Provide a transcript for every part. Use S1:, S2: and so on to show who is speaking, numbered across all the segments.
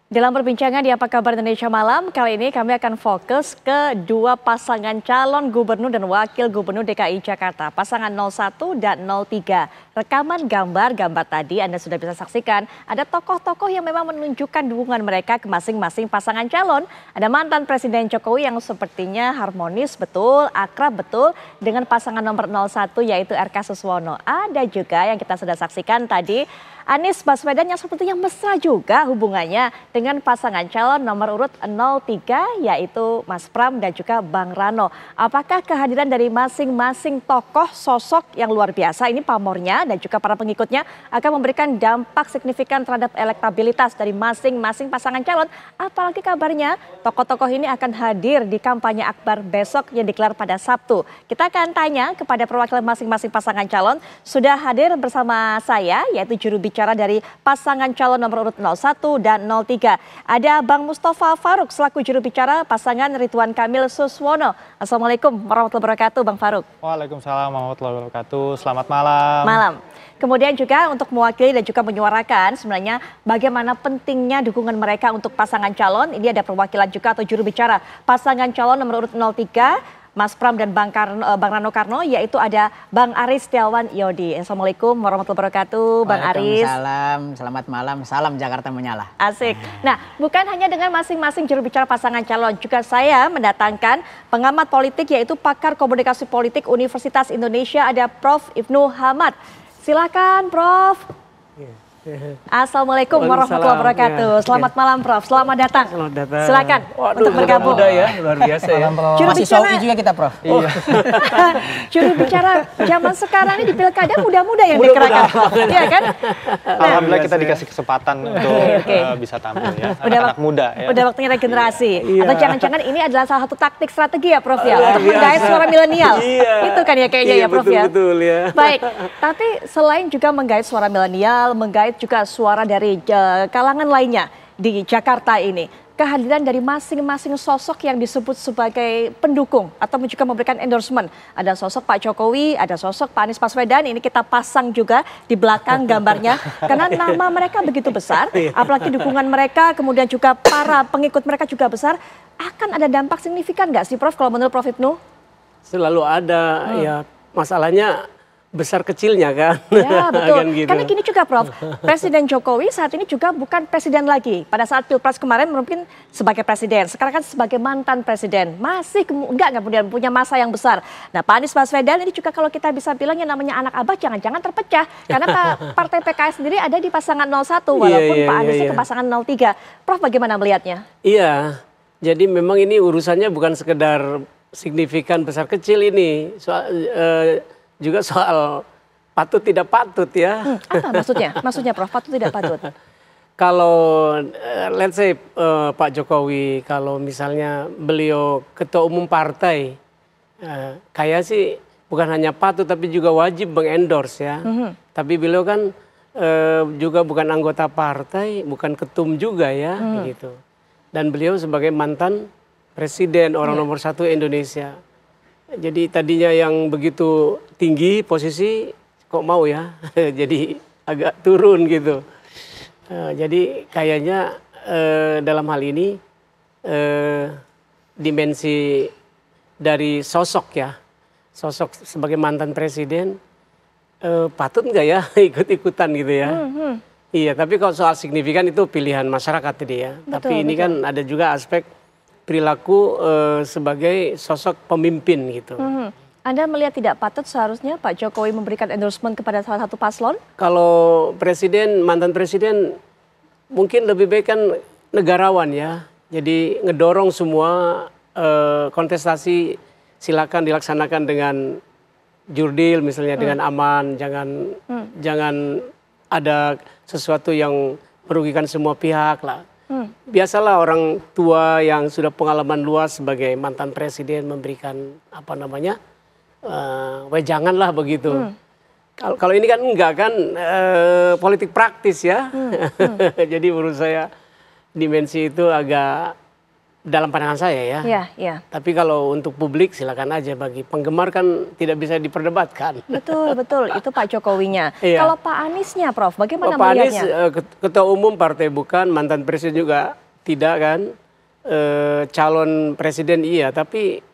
S1: Dalam perbincangan di Apa Kabar Indonesia Malam, kali ini kami akan fokus ke dua pasangan calon gubernur dan wakil gubernur DKI Jakarta, pasangan 01 dan 03. Rekaman gambar tadi Anda sudah bisa saksikan, ada tokoh-tokoh yang memang menunjukkan dukungan mereka ke masing-masing pasangan calon. Ada mantan Presiden Jokowi yang sepertinya harmonis betul, akrab betul dengan pasangan nomor 01 yaitu RK Suswono. Ada juga yang kita sudah saksikan tadi, Anies Baswedan yang sepertinya mesra juga hubungannya dengan pasangan calon nomor urut 03 yaitu Mas Pram dan juga Bang Rano. Apakah kehadiran dari masing-masing tokoh sosok yang luar biasa ini pamornya dan juga para pengikutnya akan memberikan dampak signifikan terhadap elektabilitas dari masing-masing pasangan calon? Apalagi kabarnya tokoh-tokoh ini akan hadir di kampanye akbar besok yang digelar pada Sabtu. Kita akan tanya kepada perwakilan masing-masing pasangan calon. Sudah hadir bersama saya yaitu juru bicara dari pasangan calon nomor urut 01 dan 03. Ada Bang Mustafa Faruk selaku juru bicara pasangan Ridwan Kamil Suswono. Assalamualaikum warahmatullahi wabarakatuh Bang Faruk.
S2: Waalaikumsalam warahmatullahi wabarakatuh. Selamat malam.
S1: Malam. Kemudian juga untuk mewakili dan juga menyuarakan sebenarnya bagaimana pentingnya dukungan mereka untuk pasangan calon. Ini ada perwakilan juga atau juru bicara pasangan calon nomor urut 03. Mas Pram dan Bang Rano Karno, yaitu ada Bang Aris Setiawan Yodi. Assalamualaikum warahmatullahi wabarakatuh, Bang Aris.
S3: Waalaikumsalam, selamat malam, salam Jakarta menyala.
S1: Asik. Nah, bukan hanya dengan masing-masing juru bicara pasangan calon, juga saya mendatangkan pengamat politik yaitu pakar komunikasi politik Universitas Indonesia, ada Prof. Ibnu Hamad. Silakan, Prof. Assalamualaikum warahmatullahi wabarakatuh. Selamat malam, Prof. Selamat datang.
S4: Selamat datang.
S1: Silakan untuk bergabung.
S4: Muda ya, luar biasa ya.
S3: Masih sowi juga kita, Prof.
S4: Iya.
S1: Juru bicara zaman sekarang ini di pilkada muda-muda yang dikerahkan. Iya kan?
S2: Alhamdulillah kita dikasih kesempatan untuk bisa tampil ya. Anak muda ya.
S1: Udah waktunya regenerasi.
S4: Iya.
S1: Atau jangan-jangan ini adalah salah satu taktik strategi ya, Prof ya, untuk menggait suara milenial.
S4: Iya.
S1: Itu kan ya kayaknya ya, Prof ya.
S4: Betul ya.
S1: Baik, tapi selain juga menggait suara milenial, menggait juga suara dari kalangan lainnya di Jakarta ini, kehadiran dari masing-masing sosok yang disebut sebagai pendukung atau juga memberikan endorsement. Ada sosok Pak Jokowi, ada sosok Pak Anies Baswedan, ini kita pasang juga di belakang gambarnya. Karena nama mereka begitu besar, apalagi dukungan mereka, kemudian juga para pengikut mereka juga besar, akan ada dampak signifikan nggak sih, Prof, kalau menurut Prof Ibnu?
S4: Selalu ada ya, masalahnya besar kecilnya kan.
S1: Ya betul,
S4: Kan gitu.
S1: karena gini juga Prof, Presiden Jokowi saat ini juga bukan presiden lagi. Pada saat Pilpres kemarin mungkin sebagai presiden, sekarang kan sebagai mantan presiden. Masih enggak kemudian punya masa yang besar. Nah Pak Anies Baswedan ini juga kalau kita bisa bilang yang namanya anak abah jangan-jangan terpecah. Karena Partai PKS sendiri ada di pasangan 01 walaupun Pak Anies ke pasangan 03. Prof bagaimana melihatnya?
S4: Iya, jadi memang ini urusannya bukan sekedar signifikan besar kecil ini. Juga soal patut tidak patut ya.
S1: Apa maksudnya? Maksudnya Prof, patut tidak patut?
S4: Kalau let's say Pak Jokowi, kalau misalnya beliau ketua umum partai, kayak sih bukan hanya patut tapi juga wajib mengendorse ya. Tapi beliau kan juga bukan anggota partai, bukan ketum juga ya, gitu. Dan beliau sebagai mantan presiden, orang nomor 1 Indonesia. Jadi tadinya yang begitu tinggi posisi kok mau ya, jadi agak turun gitu. Jadi kayaknya dalam hal ini dimensi dari sosok ya, sosok sebagai mantan presiden patut nggak ya ikut-ikutan gitu ya. Iya, tapi kalau soal signifikan itu pilihan masyarakat tadi ya.
S1: Betul,
S4: tapi ini kan ada juga aspek perilaku sebagai sosok pemimpin gitu.
S1: Anda melihat tidak patut seharusnya Pak Jokowi memberikan endorsement kepada salah satu paslon?
S4: Kalau presiden, mantan presiden mungkin lebih baik kan negarawan ya. Jadi ngedorong semua kontestasi silakan dilaksanakan dengan jurdil misalnya, dengan aman, jangan ada sesuatu yang merugikan semua pihak lah. Biasalah orang tua yang sudah pengalaman luas sebagai mantan presiden memberikan apa namanya wejangan lah begitu. Kalau ini kan enggak kan politik praktis ya. Jadi menurut saya dimensi itu agak dalam pandangan saya ya.
S1: Iya, iya.
S4: Tapi kalau untuk publik silakan aja, bagi penggemar kan tidak bisa diperdebatkan.
S1: Betul, betul. Itu Pak Jokowinya.
S4: Iya.
S1: Kalau Pak Aniesnya, Prof, bagaimana
S4: Pak Anies
S1: melihatnya?
S4: ketua umum partai bukan, mantan presiden juga tidak kan. Calon presiden iya, tapi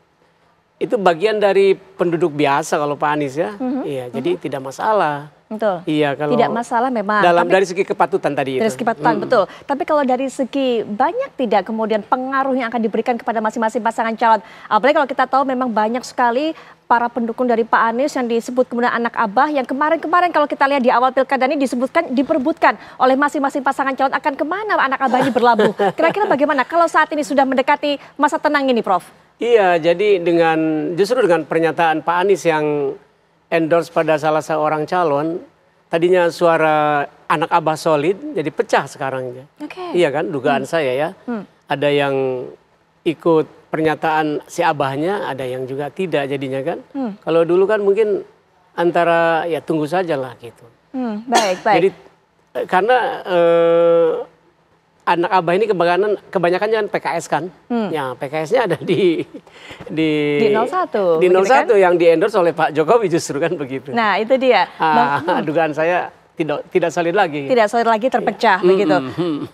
S4: itu bagian dari penduduk biasa kalau Pak Anies ya. Iya, jadi tidak masalah.
S1: Betul.
S4: Iya, kalau
S1: Tidak masalah memang.
S4: dalam
S1: Tapi
S4: dari segi kepatutan tadi
S1: dari
S4: itu.
S1: segi kepatutan, betul. Tapi kalau dari segi banyak tidak kemudian pengaruh yang akan diberikan kepada masing-masing pasangan calon. Apalagi kalau kita tahu memang banyak sekali para pendukung dari Pak Anies yang disebut kemudian anak abah, yang kemarin-kemarin kalau kita lihat di awal pilkada ini diperebutkan oleh masing-masing pasangan calon. Akan kemana anak abah ini berlabuh? Kira-kira bagaimana kalau saat ini sudah mendekati masa tenang ini, Prof?
S4: Iya, jadi justru dengan pernyataan Pak Anies yang endorse pada salah seorang calon, tadinya suara anak abah solid jadi pecah sekarang.
S1: Oke.
S4: Iya kan, dugaan saya ya. Ada yang ikut pernyataan si abahnya, ada yang juga tidak jadinya kan. Kalau dulu kan mungkin antara ya tunggu saja lah gitu.
S1: Baik, baik.
S4: Jadi karena anak abah ini kebanyakan kan PKS kan. Ya, PKS-nya ada di
S1: 01.
S4: Di 01
S1: begitu kan?
S4: yang di-endorse oleh Pak Jokowi justru kan begitu.
S1: Nah, itu dia.
S4: Dugaan saya tidak solid lagi.
S1: Tidak solid lagi, terpecah begitu.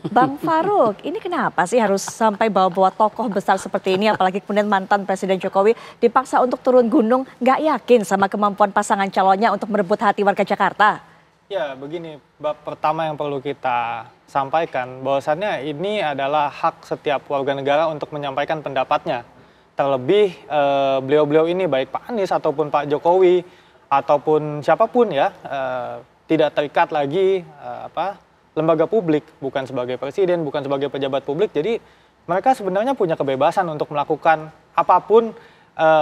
S1: Bang Farouk, ini kenapa sih harus sampai bawa-bawa tokoh besar seperti ini, apalagi kemudian mantan Presiden Jokowi dipaksa untuk turun gunung, nggak yakin sama kemampuan pasangan calonnya untuk merebut hati warga Jakarta?
S2: Ya, begini, bab pertama yang perlu kita sampaikan, bahwasannya ini adalah hak setiap warga negara untuk menyampaikan pendapatnya. Terlebih beliau-beliau ini, baik Pak Anies ataupun Pak Jokowi, ataupun siapapun ya, tidak terikat lagi lembaga publik, bukan sebagai presiden, bukan sebagai pejabat publik. Jadi mereka sebenarnya punya kebebasan untuk melakukan apapun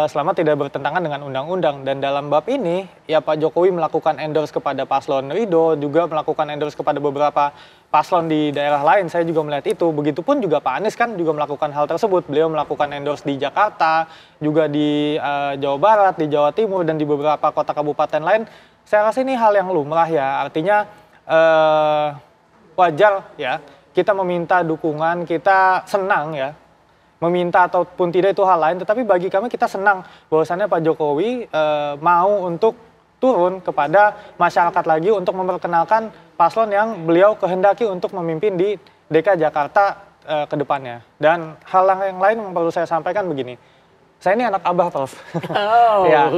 S2: selama tidak bertentangan dengan undang-undang. Dan dalam bab ini, ya Pak Jokowi melakukan endorse kepada paslon Ridho, juga melakukan endorse kepada beberapa paslon di daerah lain. Saya juga melihat itu. Begitupun juga Pak Anies kan juga melakukan hal tersebut. Beliau melakukan endorse di Jakarta, juga di Jawa Barat, di Jawa Timur, dan di beberapa kota kabupaten lain. Saya rasa ini hal yang lumrah ya. Artinya wajar ya kita meminta dukungan, kita senang ya. Meminta ataupun tidak itu hal lain, tetapi bagi kami kita senang bahwasannya Pak Jokowi mau untuk turun kepada masyarakat lagi untuk memperkenalkan paslon yang beliau kehendaki untuk memimpin di DKI Jakarta ke depannya. Dan hal yang lain yang perlu saya sampaikan begini, saya ini anak abah, Prof. Ya,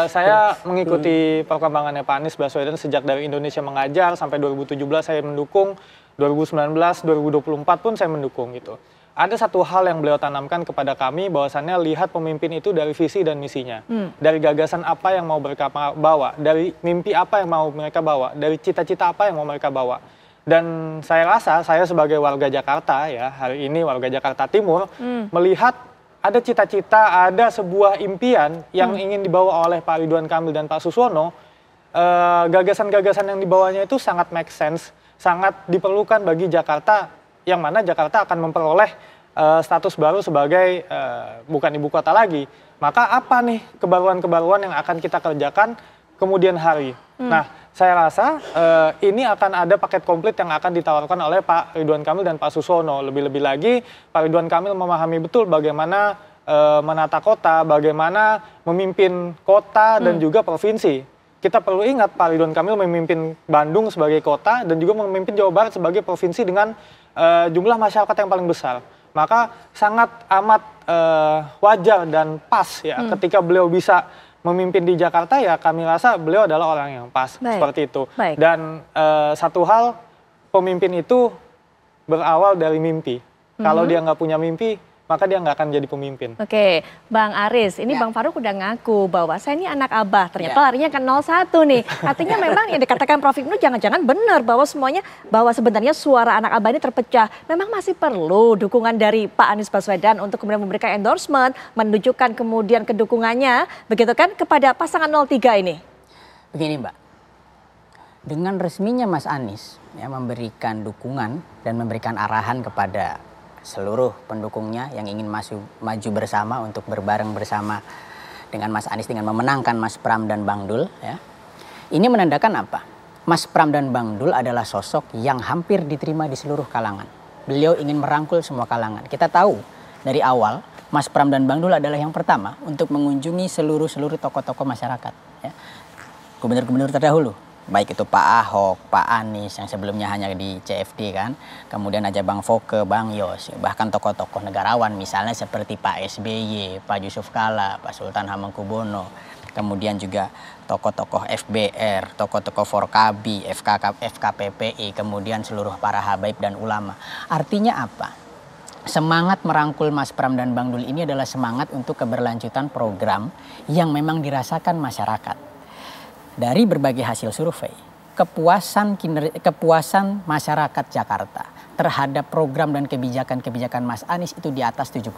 S2: saya mengikuti perkembangannya Pak Anies Baswedan sejak dari Indonesia Mengajar sampai 2017 saya mendukung, 2019, 2024 pun saya mendukung gitu. Ada satu hal yang beliau tanamkan kepada kami, bahwasannya lihat pemimpin itu dari visi dan misinya. Dari gagasan apa yang mau mereka bawa, dari mimpi apa yang mau mereka bawa, dari cita-cita apa yang mau mereka bawa. Dan saya rasa, saya sebagai warga Jakarta ya, hari ini warga Jakarta Timur, melihat ada cita-cita, ada sebuah impian yang ingin dibawa oleh Pak Ridwan Kamil dan Pak Suswono. Gagasan-gagasan yang dibawanya itu sangat make sense, sangat diperlukan bagi Jakarta, yang mana Jakarta akan memperoleh status baru sebagai bukan ibu kota lagi. Maka apa nih kebaruan-kebaruan yang akan kita kerjakan kemudian hari? Nah, saya rasa ini akan ada paket komplit yang akan ditawarkan oleh Pak Ridwan Kamil dan Pak Suswono. Lebih-lebih lagi, Pak Ridwan Kamil memahami betul bagaimana menata kota, bagaimana memimpin kota dan juga provinsi. Kita perlu ingat Pak Ridwan Kamil memimpin Bandung sebagai kota dan juga memimpin Jawa Barat sebagai provinsi dengan jumlah masyarakat yang paling besar. Maka sangat amat wajar dan pas ya ketika beliau bisa memimpin di Jakarta, ya kami rasa beliau adalah orang yang pas.
S1: Baik.
S2: Seperti itu.
S1: Baik.
S2: Dan satu hal, pemimpin itu berawal dari mimpi. Kalau dia nggak punya mimpi, maka dia nggak akan jadi pemimpin.
S1: Oke, Bang Aris, ini
S3: Ya.
S1: Bang Farouk udah ngaku bahwa saya ini anak abah, ternyata
S3: Ya.
S1: larinya ke 01 nih. Artinya memang yang dikatakan Prof Ibnu jangan-jangan benar bahwa sebenarnya suara anak abah ini terpecah. Memang masih perlu dukungan dari Pak Anies Baswedan untuk kemudian memberikan endorsement, menunjukkan kemudian kedukungannya, begitu kan, kepada pasangan 03 ini.
S3: Begini Mbak, dengan resminya Mas Anies ya, memberikan dukungan dan memberikan arahan kepada seluruh pendukungnya yang ingin maju bersama untuk berbareng bersama dengan Mas Anies dengan memenangkan Mas Pram dan Bang Dul ya. Ini menandakan apa? Mas Pram dan Bang Dul adalah sosok yang hampir diterima di seluruh kalangan. Beliau ingin merangkul semua kalangan. Kita tahu dari awal Mas Pram dan Bang Dul adalah yang pertama untuk mengunjungi seluruh tokoh-tokoh masyarakat. Ya. Gubernur-gubernur terdahulu, baik itu Pak Ahok, Pak Anies yang sebelumnya hanya di CFD kan, kemudian aja Bang Foke, Bang Yos, bahkan tokoh-tokoh negarawan misalnya seperti Pak SBY, Pak Yusuf Kala, Pak Sultan Hamengkubuwono, kemudian juga tokoh-tokoh FBR, tokoh-tokoh Forkabi, FKPPI, kemudian seluruh para habaib dan ulama. Artinya apa? Semangat merangkul Mas Pram dan Bang Dul ini adalah semangat untuk keberlanjutan program yang memang dirasakan masyarakat. Dari berbagai hasil survei, kepuasan masyarakat Jakarta terhadap program dan kebijakan Mas Anies itu di atas 70%.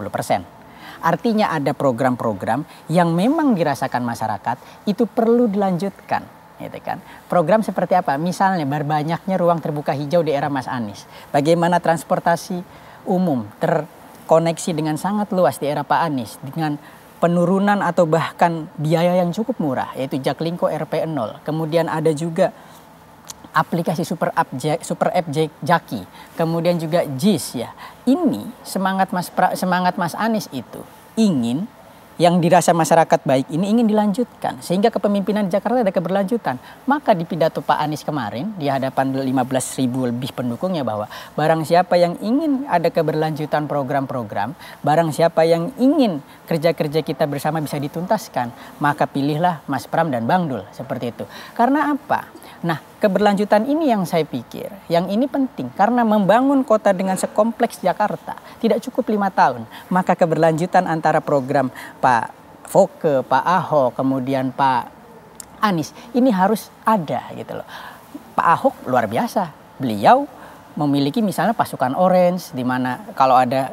S3: Artinya ada program-program yang memang dirasakan masyarakat itu perlu dilanjutkan. Gitu kan. Program seperti apa? Misalnya berbanyaknya ruang terbuka hijau di era Mas Anies. Bagaimana transportasi umum terkoneksi dengan sangat luas di era Pak Anies dengan penurunan atau bahkan biaya yang cukup murah yaitu Jaklingko RP0. Kemudian ada juga aplikasi Super App Jaki, kemudian juga JIS ya. Ini semangat Mas Anies itu ingin yang dirasa masyarakat baik ini ingin dilanjutkan sehingga kepemimpinan Jakarta ada keberlanjutan. Maka di pidato Pak Anies kemarin di hadapan 15.000 lebih pendukungnya bahwa barang siapa yang ingin ada keberlanjutan program-program, barang siapa yang ingin kerja-kerja kita bersama bisa dituntaskan, maka pilihlah Mas Pram dan Bang Dul seperti itu. Karena apa? Nah, keberlanjutan ini yang saya pikir, yang ini penting karena membangun kota dengan sekompleks Jakarta tidak cukup 5 tahun. Maka keberlanjutan antara program Pak Foke, Pak Ahok, kemudian Pak Anies ini harus ada gitu loh. Pak Ahok luar biasa, beliau memiliki misalnya pasukan orange di mana kalau ada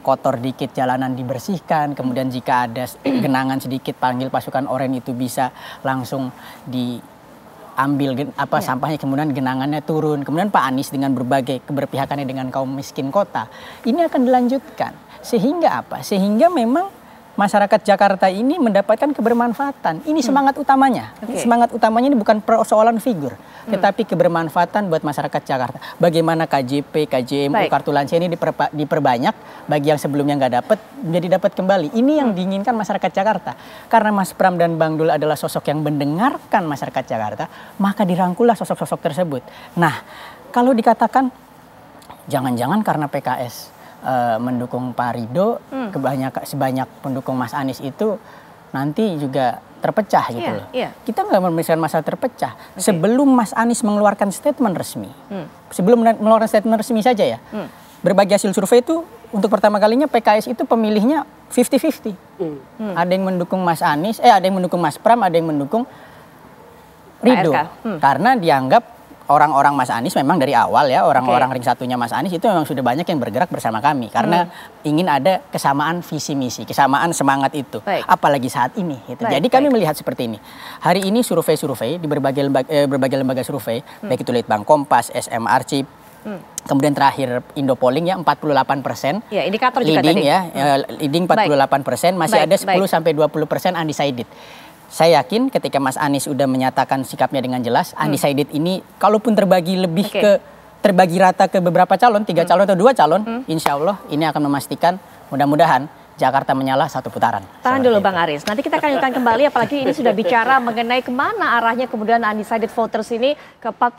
S3: kotor dikit jalanan dibersihkan, kemudian jika ada genangan sedikit panggil pasukan orange itu bisa langsung diambil sampahnya, kemudian genangannya turun. Kemudian Pak Anies dengan berbagai keberpihakannya dengan kaum miskin kota ini akan dilanjutkan sehingga apa? Sehingga memang masyarakat Jakarta ini mendapatkan kebermanfaatan. Ini semangat utamanya. Semangat utamanya ini bukan persoalan figur, tetapi kebermanfaatan buat masyarakat Jakarta. Bagaimana KJP, KJMU, kartu lansia ini diperbanyak bagi yang sebelumnya nggak dapat menjadi dapat kembali. Ini yang diinginkan masyarakat Jakarta. Karena Mas Pram dan Bang Dul adalah sosok yang mendengarkan masyarakat Jakarta, maka dirangkullah sosok-sosok tersebut. Nah, kalau dikatakan jangan-jangan karena PKS mendukung Pak Ridho, sebanyak pendukung Mas Anies itu nanti juga terpecah gitu loh. Kita nggak memisahkan masalah terpecah. Sebelum Mas Anies mengeluarkan statement resmi, sebelum mengeluarkan statement resmi saja ya, berbagai hasil survei itu untuk pertama kalinya PKS itu pemilihnya 50-50. Ada yang mendukung Mas Anies, ada yang mendukung Mas Pram, ada yang mendukung Ridho. Karena dianggap orang-orang Mas Anies memang dari awal ya, orang-orang ring satunya Mas Anies itu memang sudah banyak yang bergerak bersama kami karena ingin ada kesamaan visi misi, kesamaan semangat itu. Apalagi saat ini gitu. Jadi kami melihat seperti ini. Hari ini survei-survei di berbagai lembaga survei, baik itu Litbang Kompas, SM Arsip, kemudian terakhir Indopolling ya 48%.
S1: Ya, indikator juga
S3: leading
S1: tadi.
S3: Leading 48%, masih ada 10-20% undecided. Saya yakin ketika Mas Anies sudah menyatakan sikapnya dengan jelas, undecided ini kalaupun terbagi lebih terbagi rata ke beberapa calon, 3 calon atau 2 calon, insya Allah ini akan memastikan mudah-mudahan Jakarta menyala 1 putaran.
S1: Tahan dulu Bang Aris, nanti kita akan lanjutkan kembali apalagi ini sudah bicara mengenai kemana arahnya kemudian undecided voters ini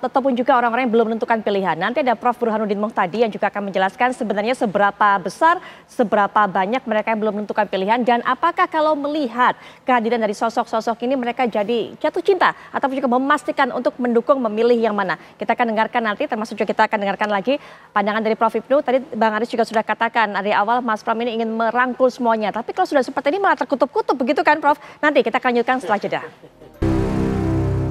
S1: ataupun juga orang-orang yang belum menentukan pilihan. Nanti ada Prof. Burhanuddin Muhtadi yang juga akan menjelaskan sebenarnya seberapa besar, seberapa banyak mereka yang belum menentukan pilihan dan apakah kalau melihat kehadiran dari sosok-sosok ini mereka jadi jatuh cinta ataupun juga memastikan untuk mendukung memilih yang mana. Kita akan dengarkan nanti, termasuk juga kita akan dengarkan lagi pandangan dari Prof. Ibnu. Tadi Bang Aris juga sudah katakan dari awal Mas Pram ini ingin merangkul semuanya. Tapi kalau sudah seperti ini malah terkutup-kutup begitu kan Prof? Nanti kita akan lanjutkan setelah jeda.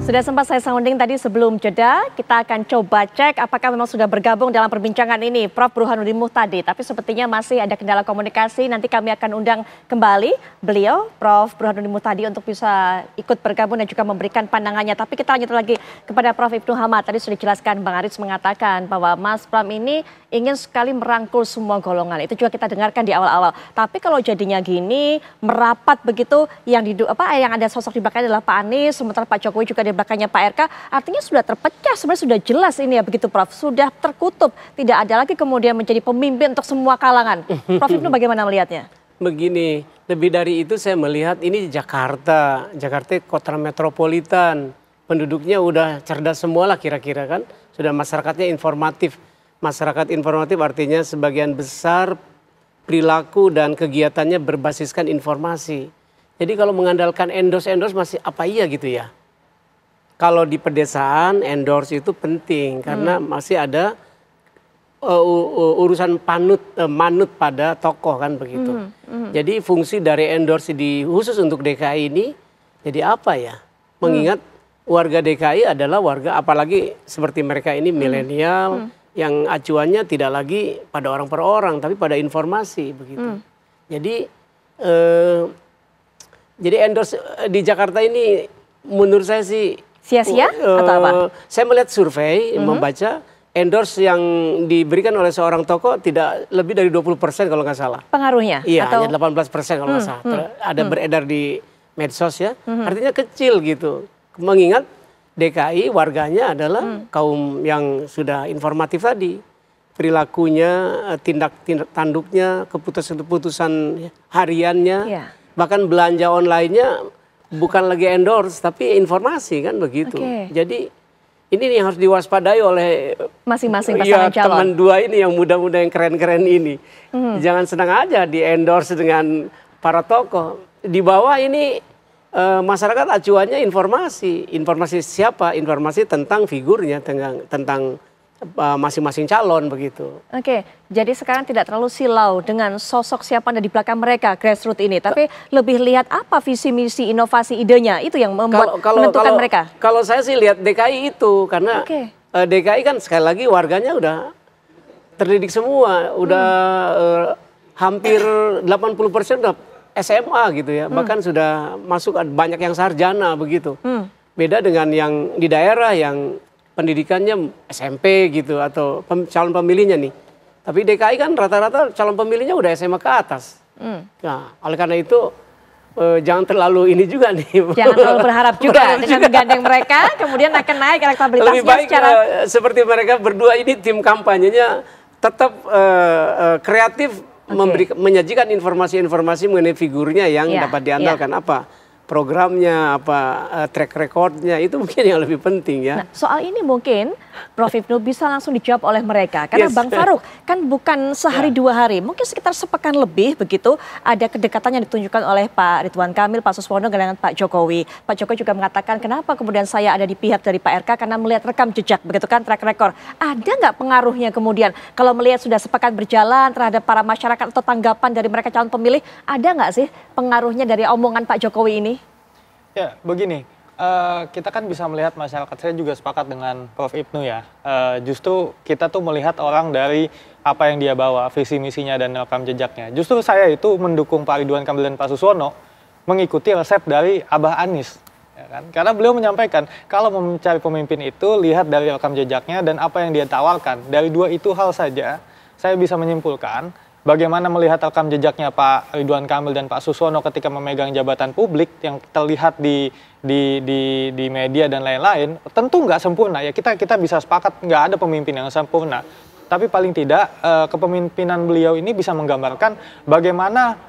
S1: Sudah sempat saya sounding tadi sebelum jeda, kita akan coba cek apakah memang sudah bergabung dalam perbincangan ini Prof. Burhanuddin Muhtadi. Tapi sepertinya masih ada kendala komunikasi, nanti kami akan undang kembali beliau, Prof. Burhanuddin Muhtadi untuk bisa ikut bergabung dan juga memberikan pandangannya. Tapi kita lanjut lagi kepada Prof. Ibnu Hamad. Tadi sudah dijelaskan Bang Aris mengatakan bahwa Mas Pram ini ingin sekali merangkul semua golongan. Itu juga kita dengarkan di awal-awal. Tapi kalau jadinya gini, merapat begitu yang ada sosok di belakangnya adalah Pak Anies, sementara Pak Jokowi juga di belakangnya Pak RK, artinya sudah terpecah, sebenarnya sudah jelas ini ya begitu Prof, sudah terkutup, tidak ada lagi kemudian menjadi pemimpin untuk semua kalangan. Prof Ibnu bagaimana melihatnya?
S4: Begini, lebih dari itu saya melihat ini Jakarta kota metropolitan, penduduknya udah cerdas semua lah kira-kira kan, sudah masyarakatnya informatif. Masyarakat informatif artinya sebagian besar perilaku dan kegiatannya berbasiskan informasi. Jadi kalau mengandalkan endorse masih apa iya gitu ya. Kalau di pedesaan endorse itu penting karena masih ada urusan manut pada tokoh kan begitu. Jadi fungsi dari endorse khusus untuk DKI ini jadi apa ya? Mengingat warga DKI adalah warga apalagi seperti mereka ini milenial yang acuannya tidak lagi pada orang per orang tapi pada informasi begitu. Jadi endorse di Jakarta ini menurut saya sih
S1: sia-sia atau apa?
S4: Saya melihat survei membaca endorse yang diberikan oleh seorang tokoh tidak lebih dari 20% kalau nggak salah.
S1: Pengaruhnya?
S4: Iya,
S1: atau...
S4: hanya 18% kalau nggak salah. Ada beredar di medsos ya. Artinya kecil gitu. Mengingat DKI warganya adalah kaum yang sudah informatif tadi. Perilakunya, tindak tanduknya, keputusan hariannya. Yeah. Bahkan belanja online-nya bukan lagi endorse tapi informasi kan begitu. Jadi ini yang harus diwaspadai oleh
S1: masing-masing pasangan calon.
S4: Teman dua ini yang muda-muda yang keren-keren ini. Jangan senang aja di endorse dengan para tokoh. Di bawah ini masyarakat acuannya informasi. Informasi siapa? Informasi tentang figurnya, tentang masing-masing calon begitu.
S1: Oke, jadi sekarang tidak terlalu silau dengan sosok siapa ada di belakang mereka grassroots ini, tapi lebih lihat apa visi misi inovasi idenya itu yang membuat menentukan mereka.
S4: Kalau saya sih lihat DKI itu karena DKI kan sekali lagi warganya udah terdidik semua, udah hampir 80% udah SMA gitu ya, bahkan sudah masuk banyak yang sarjana begitu. Beda dengan yang di daerah yang pendidikannya SMP gitu atau calon pemilihnya nih. Tapi DKI kan rata-rata calon pemilihnya udah SMA ke atas. Nah, oleh karena itu jangan terlalu ini juga nih.
S1: Jangan terlalu berharap juga dengan menggandeng mereka kemudian akan naik elektabilitasnya.
S4: Lebih baik seperti mereka berdua ini tim kampanyenya tetap kreatif menyajikan informasi-informasi mengenai figurnya yang dapat diandalkan apa. Programnya, track recordnya, itu mungkin yang lebih penting ya.
S1: Nah, soal ini mungkin Prof Ibnu bisa langsung dijawab oleh mereka. Karena Bang Farouk kan bukan sehari dua hari, mungkin sekitar sepekan lebih begitu ada kedekatan yang ditunjukkan oleh Pak Ridwan Kamil, Pak Suswono dengan Pak Jokowi. Pak Jokowi juga mengatakan kenapa kemudian saya ada di pihak dari Pak RK karena melihat rekam jejak, begitu kan, track record. Ada nggak pengaruhnya kemudian kalau melihat sudah sepekan berjalan terhadap para masyarakat atau tanggapan dari mereka calon pemilih, ada nggak sih pengaruhnya dari omongan Pak Jokowi ini?
S2: Ya, begini, kita kan bisa melihat masyarakat, saya juga sepakat dengan Prof Ibnu ya. Justru kita tuh melihat orang dari apa yang dia bawa, visi misinya dan rekam jejaknya. Justru saya itu mendukung Pak Ridwan Kamil dan Pak Suswono mengikuti resep dari Abah Anies. Ya kan? Karena beliau menyampaikan, kalau mau mencari pemimpin itu lihat dari rekam jejaknya dan apa yang dia tawarkan. Dari dua itu hal saja, saya bisa menyimpulkan bagaimana melihat rekam jejaknya Pak Ridwan Kamil dan Pak Suswono ketika memegang jabatan publik yang terlihat di media dan lain-lain, tentu nggak sempurna ya, kita bisa sepakat nggak ada pemimpin yang sempurna, tapi paling tidak kepemimpinan beliau ini bisa menggambarkan bagaimana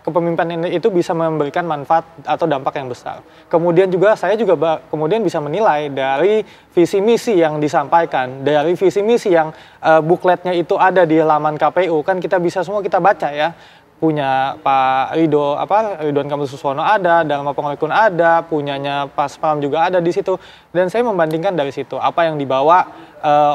S2: kepemimpinan itu bisa memberikan manfaat atau dampak yang besar. Kemudian juga saya juga kemudian bisa menilai dari visi misi yang disampaikan, dari visi misi yang bukletnya itu ada di halaman KPU, kan kita bisa semua kita baca ya. Punya Pak Ridwan Kamil Suswono ada, Dharma Pengolikun ada, punyanya Pas Pram juga ada di situ. Dan saya membandingkan dari situ apa yang dibawa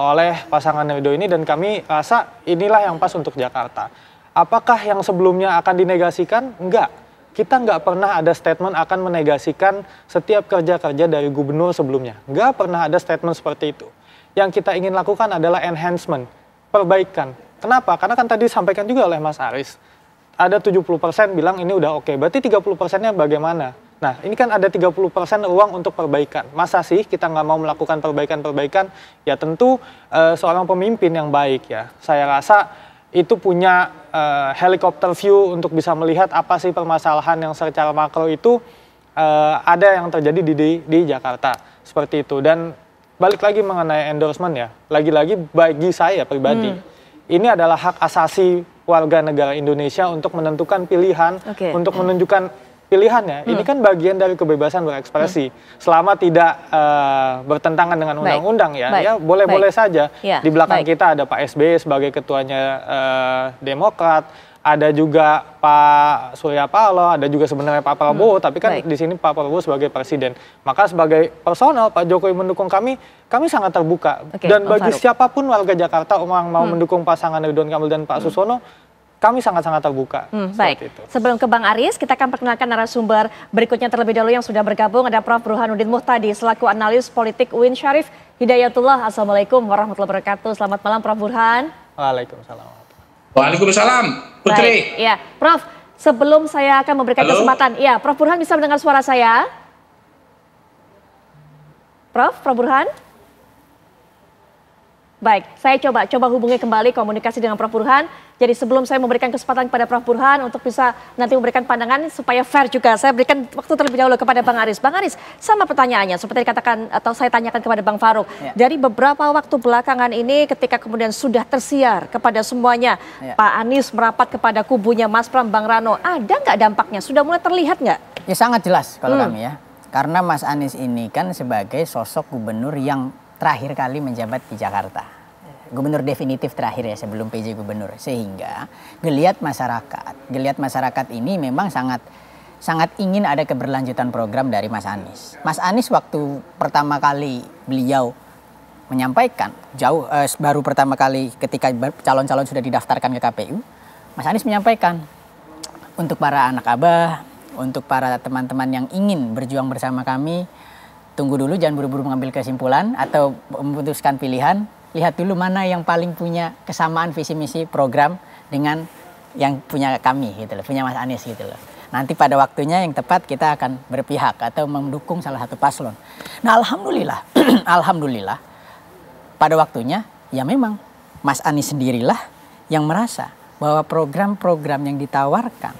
S2: oleh pasangan Ridho ini, dan kami rasa inilah yang pas untuk Jakarta. Apakah yang sebelumnya akan dinegasikan? Enggak. Kita nggak pernah ada statement akan menegasikan setiap kerja-kerja dari gubernur sebelumnya. Nggak pernah ada statement seperti itu. Yang kita ingin lakukan adalah enhancement, perbaikan. Kenapa? Karena kan tadi disampaikan juga oleh Mas Aris. Ada 70% bilang ini udah oke. Berarti 30%-nya bagaimana? Nah, ini kan ada 30% uang untuk perbaikan. Masa sih kita nggak mau melakukan perbaikan-perbaikan? Ya tentu seorang pemimpin yang baik ya. Saya rasa itu punya helikopter view untuk bisa melihat apa sih permasalahan yang secara makro itu ada yang terjadi di Jakarta seperti itu. Dan balik lagi mengenai endorsement ya, lagi-lagi bagi saya pribadi, ini adalah hak asasi warga negara Indonesia untuk menentukan pilihan, untuk menunjukkan pilihannya. Ini kan bagian dari kebebasan berekspresi. Selama tidak bertentangan dengan undang-undang ya boleh-boleh saja. Di belakang kita ada Pak SBY sebagai ketuanya Demokrat, ada juga Pak Surya Paloh, ada juga sebenarnya Pak Prabowo, tapi kan di sini Pak Prabowo sebagai presiden. Maka sebagai personal Pak Jokowi mendukung kami sangat terbuka. Dan bagi siapapun warga Jakarta yang mau mendukung pasangan Ridwan Kamil dan Pak Susono, kami sangat-sangat terbuka.
S1: Baik, sebelum ke Bang Aris, kita akan perkenalkan narasumber berikutnya terlebih dahulu yang sudah bergabung. Ada Prof. Burhanuddin Muhtadi selaku analis politik UIN Syarif Hidayatullah. Assalamualaikum warahmatullahi wabarakatuh. Selamat malam Prof. Burhan.
S2: Waalaikumsalam.
S5: Waalaikumsalam, Putri.
S1: Baik, ya, Prof. Sebelum saya akan memberikan kesempatan, ya, Prof. Burhan bisa mendengar suara saya? Prof. Burhan? Baik, saya coba hubungi kembali komunikasi dengan Prof. Burhan. Jadi sebelum saya memberikan kesempatan kepada Prof. Burhan untuk bisa nanti memberikan pandangan supaya fair juga, saya berikan waktu terlebih dahulu kepada Bang Aris. Bang Aris, sama pertanyaannya seperti dikatakan atau saya tanyakan kepada Bang Farouk. Dari beberapa waktu belakangan ini ketika kemudian sudah tersiar kepada semuanya, Pak Anies merapat kepada kubunya Mas Pram, Bang Rano, ada nggak dampaknya? Sudah mulai terlihat nggak?
S3: Ya sangat jelas kalau kami ya. Karena Mas Anies ini kan sebagai sosok gubernur yang terakhir kali menjabat di Jakarta. Gubernur definitif terakhir ya sebelum PJ gubernur, sehingga geliat masyarakat ini memang sangat ingin ada keberlanjutan program dari Mas Anies. Mas Anies waktu pertama kali beliau menyampaikan baru pertama kali ketika calon-calon sudah didaftarkan ke KPU, Mas Anies menyampaikan untuk para anak abah, untuk para teman-teman yang ingin berjuang bersama kami, tunggu dulu, jangan buru-buru mengambil kesimpulan atau memutuskan pilihan. Lihat dulu mana yang paling punya kesamaan visi misi program dengan yang punya kami gitu loh, punya Mas Anies gitu loh. Nanti pada waktunya yang tepat kita akan berpihak atau mendukung salah satu paslon. Nah, alhamdulillah pada waktunya ya memang Mas Anies sendirilah yang merasa bahwa program-program yang ditawarkan,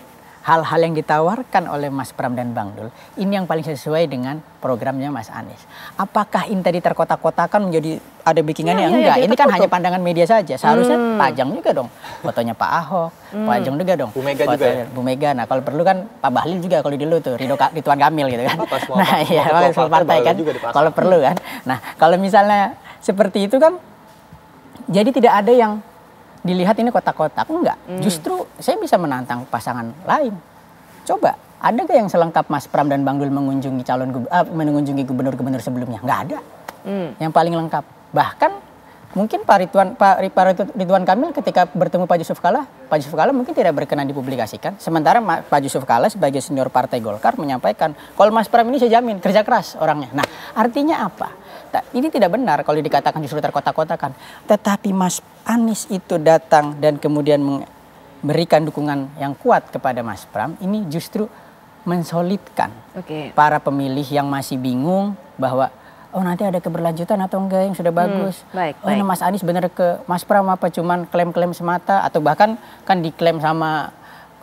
S3: hal-hal yang ditawarkan oleh Mas Pram dan Bang Dul, ini yang paling sesuai dengan programnya Mas Anies. Apakah ini tadi terkotak-kotakan menjadi ada backingannya? Enggak, ini kan hanya pandangan media saja. Seharusnya pajang juga dong fotonya Pak Ahok, pajang juga dong
S2: Bu Mega juga ya?
S3: Bu Mega. Nah kalau perlu kan Pak Bahlil juga kalau dulu tuh Ridwan Kamil gitu kan. Nah iya, semua partai kan kalau perlu kan. Nah kalau misalnya seperti itu kan jadi tidak ada yang dilihat ini kotak-kotak, enggak. Justru saya bisa menantang pasangan lain. Coba, ada gak yang selengkap Mas Pram dan Bang Dul mengunjungi mengunjungi gubernur-gubernur sebelumnya? Enggak ada. Yang paling lengkap. Bahkan mungkin Pak Ridwan Kamil ketika bertemu Pak Yusuf Kalla mungkin tidak berkenan dipublikasikan. Sementara Pak Yusuf Kalla sebagai senior Partai Golkar menyampaikan, kalau Mas Pram ini saya jamin kerja keras orangnya. Nah, artinya apa? Ini tidak benar kalau dikatakan justru terkotak-kotakan. Tetapi Mas Anies itu datang dan kemudian memberikan dukungan yang kuat kepada Mas Pram, ini justru mensolidkan para pemilih yang masih bingung bahwa oh nanti ada keberlanjutan atau enggak yang sudah bagus. Nah, Mas Anies benar ke Mas Pram apa cuman klaim-klaim semata, atau bahkan kan diklaim sama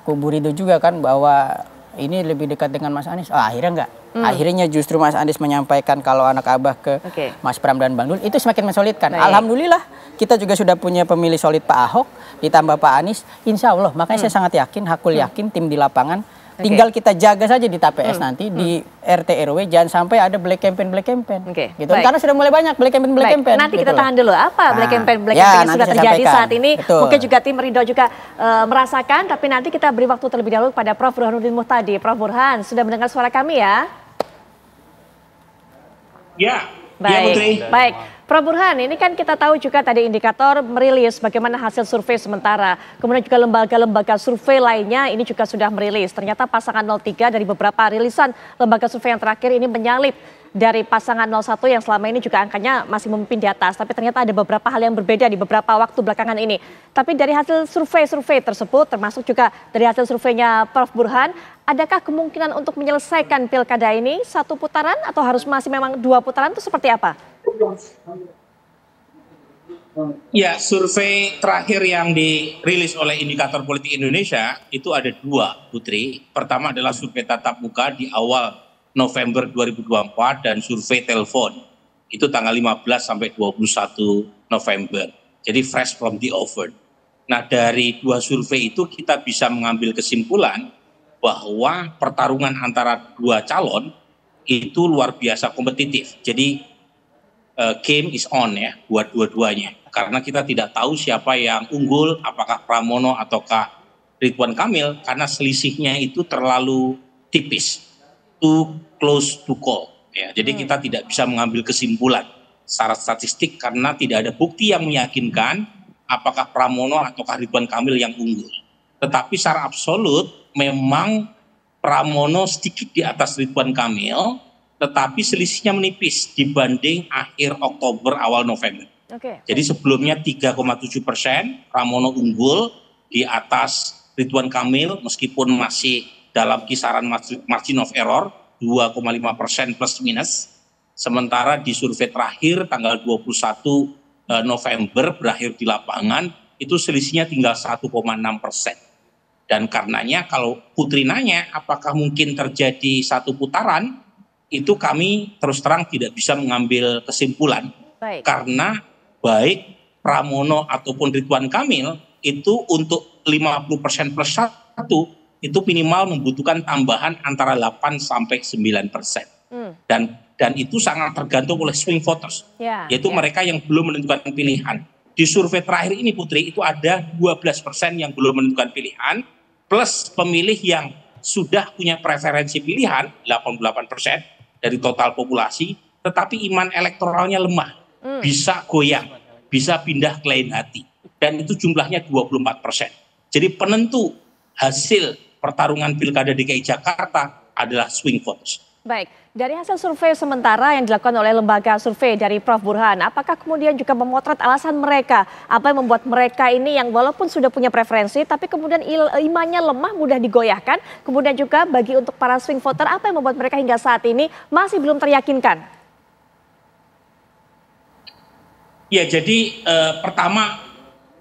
S3: kubu Ridho juga kan bahwa ini lebih dekat dengan Mas Anies. Oh, akhirnya enggak. Akhirnya justru Mas Anies menyampaikan kalau anak abah ke Mas Pram dan Bang Dul, itu semakin mensolidkan. Alhamdulillah kita juga sudah punya pemilih solid Pak Ahok ditambah Pak Anies. Insya Allah, makanya saya sangat yakin, hakul yakin tim di lapangan. Tinggal kita jaga saja di TPS nanti, di RT RW, jangan sampai ada black campaign. Gitu. Karena sudah mulai banyak black campaign.
S1: Nanti kita tahan dulu, apa black campaign yang sudah terjadi saat ini. Mungkin juga tim Ridho juga merasakan, tapi nanti kita beri waktu terlebih dahulu kepada Prof. Burhanuddin Muhtadi. Prof. Burhan, sudah mendengar suara kami ya?
S5: Ya,
S1: Putri. Baik. Prof. Burhan, ini kan kita tahu juga tadi indikator merilis bagaimana hasil survei sementara. Kemudian juga lembaga-lembaga survei lainnya ini juga sudah merilis. Ternyata pasangan 03 dari beberapa rilisan lembaga survei yang terakhir ini menyalip dari pasangan 01 yang selama ini juga angkanya masih memimpin di atas. Tapi ternyata ada beberapa hal yang berbeda di beberapa waktu belakangan ini. Tapi dari hasil survei tersebut, termasuk juga dari hasil surveinya Prof. Burhan, adakah kemungkinan untuk menyelesaikan pilkada ini satu putaran atau harus masih memang 2 putaran, itu seperti apa?
S5: Ya, survei terakhir yang dirilis oleh Indikator Politik Indonesia itu ada 2, Putri. Pertama adalah survei tatap muka di awal November 2024 dan survei telepon itu tanggal 15 sampai 21 November. Jadi fresh from the oven. Nah, dari dua survei itu kita bisa mengambil kesimpulan bahwa pertarungan antara dua calon itu luar biasa kompetitif. Jadi game is on ya buat dua-duanya. Karena kita tidak tahu siapa yang unggul, apakah Pramono ataukah Ridwan Kamil, karena selisihnya itu terlalu tipis. Too close to call. Ya, jadi kita tidak bisa mengambil kesimpulan secara statistik karena tidak ada bukti yang meyakinkan apakah Pramono ataukah Ridwan Kamil yang unggul. Tetapi secara absolut memang Pramono sedikit di atas Ridwan Kamil, tetapi selisihnya menipis dibanding akhir Oktober awal November. Jadi sebelumnya 3,7% Pramono unggul di atas Ridwan Kamil meskipun masih dalam kisaran margin of error 2,5% plus minus. Sementara di survei terakhir tanggal 21 November berakhir di lapangan itu selisihnya tinggal 1,6%. Dan karenanya kalau Putri nanya apakah mungkin terjadi satu putaran, itu kami terus terang tidak bisa mengambil kesimpulan. Karena baik Pramono ataupun Ridwan Kamil itu untuk 50% plus 1 itu minimal membutuhkan tambahan antara 8 sampai 9%. Dan itu sangat tergantung oleh swing voters, yaitu mereka yang belum menentukan pilihan. Di survei terakhir ini Putri itu ada 12% yang belum menentukan pilihan, plus pemilih yang sudah punya preferensi pilihan 88% dari total populasi, tetapi iman elektoralnya lemah, bisa goyang, bisa pindah ke lain hati, dan itu jumlahnya 24%. Jadi penentu hasil pertarungan Pilkada DKI Jakarta adalah swing voters.
S1: Baik, dari hasil survei sementara yang dilakukan oleh lembaga survei dari Prof. Burhan, apakah kemudian juga memotret alasan mereka, apa yang membuat mereka ini yang walaupun sudah punya preferensi, tapi kemudian imannya lemah, mudah digoyahkan, kemudian juga bagi untuk para swing voter, apa yang membuat mereka hingga saat ini masih belum teryakinkan?
S5: Ya, jadi pertama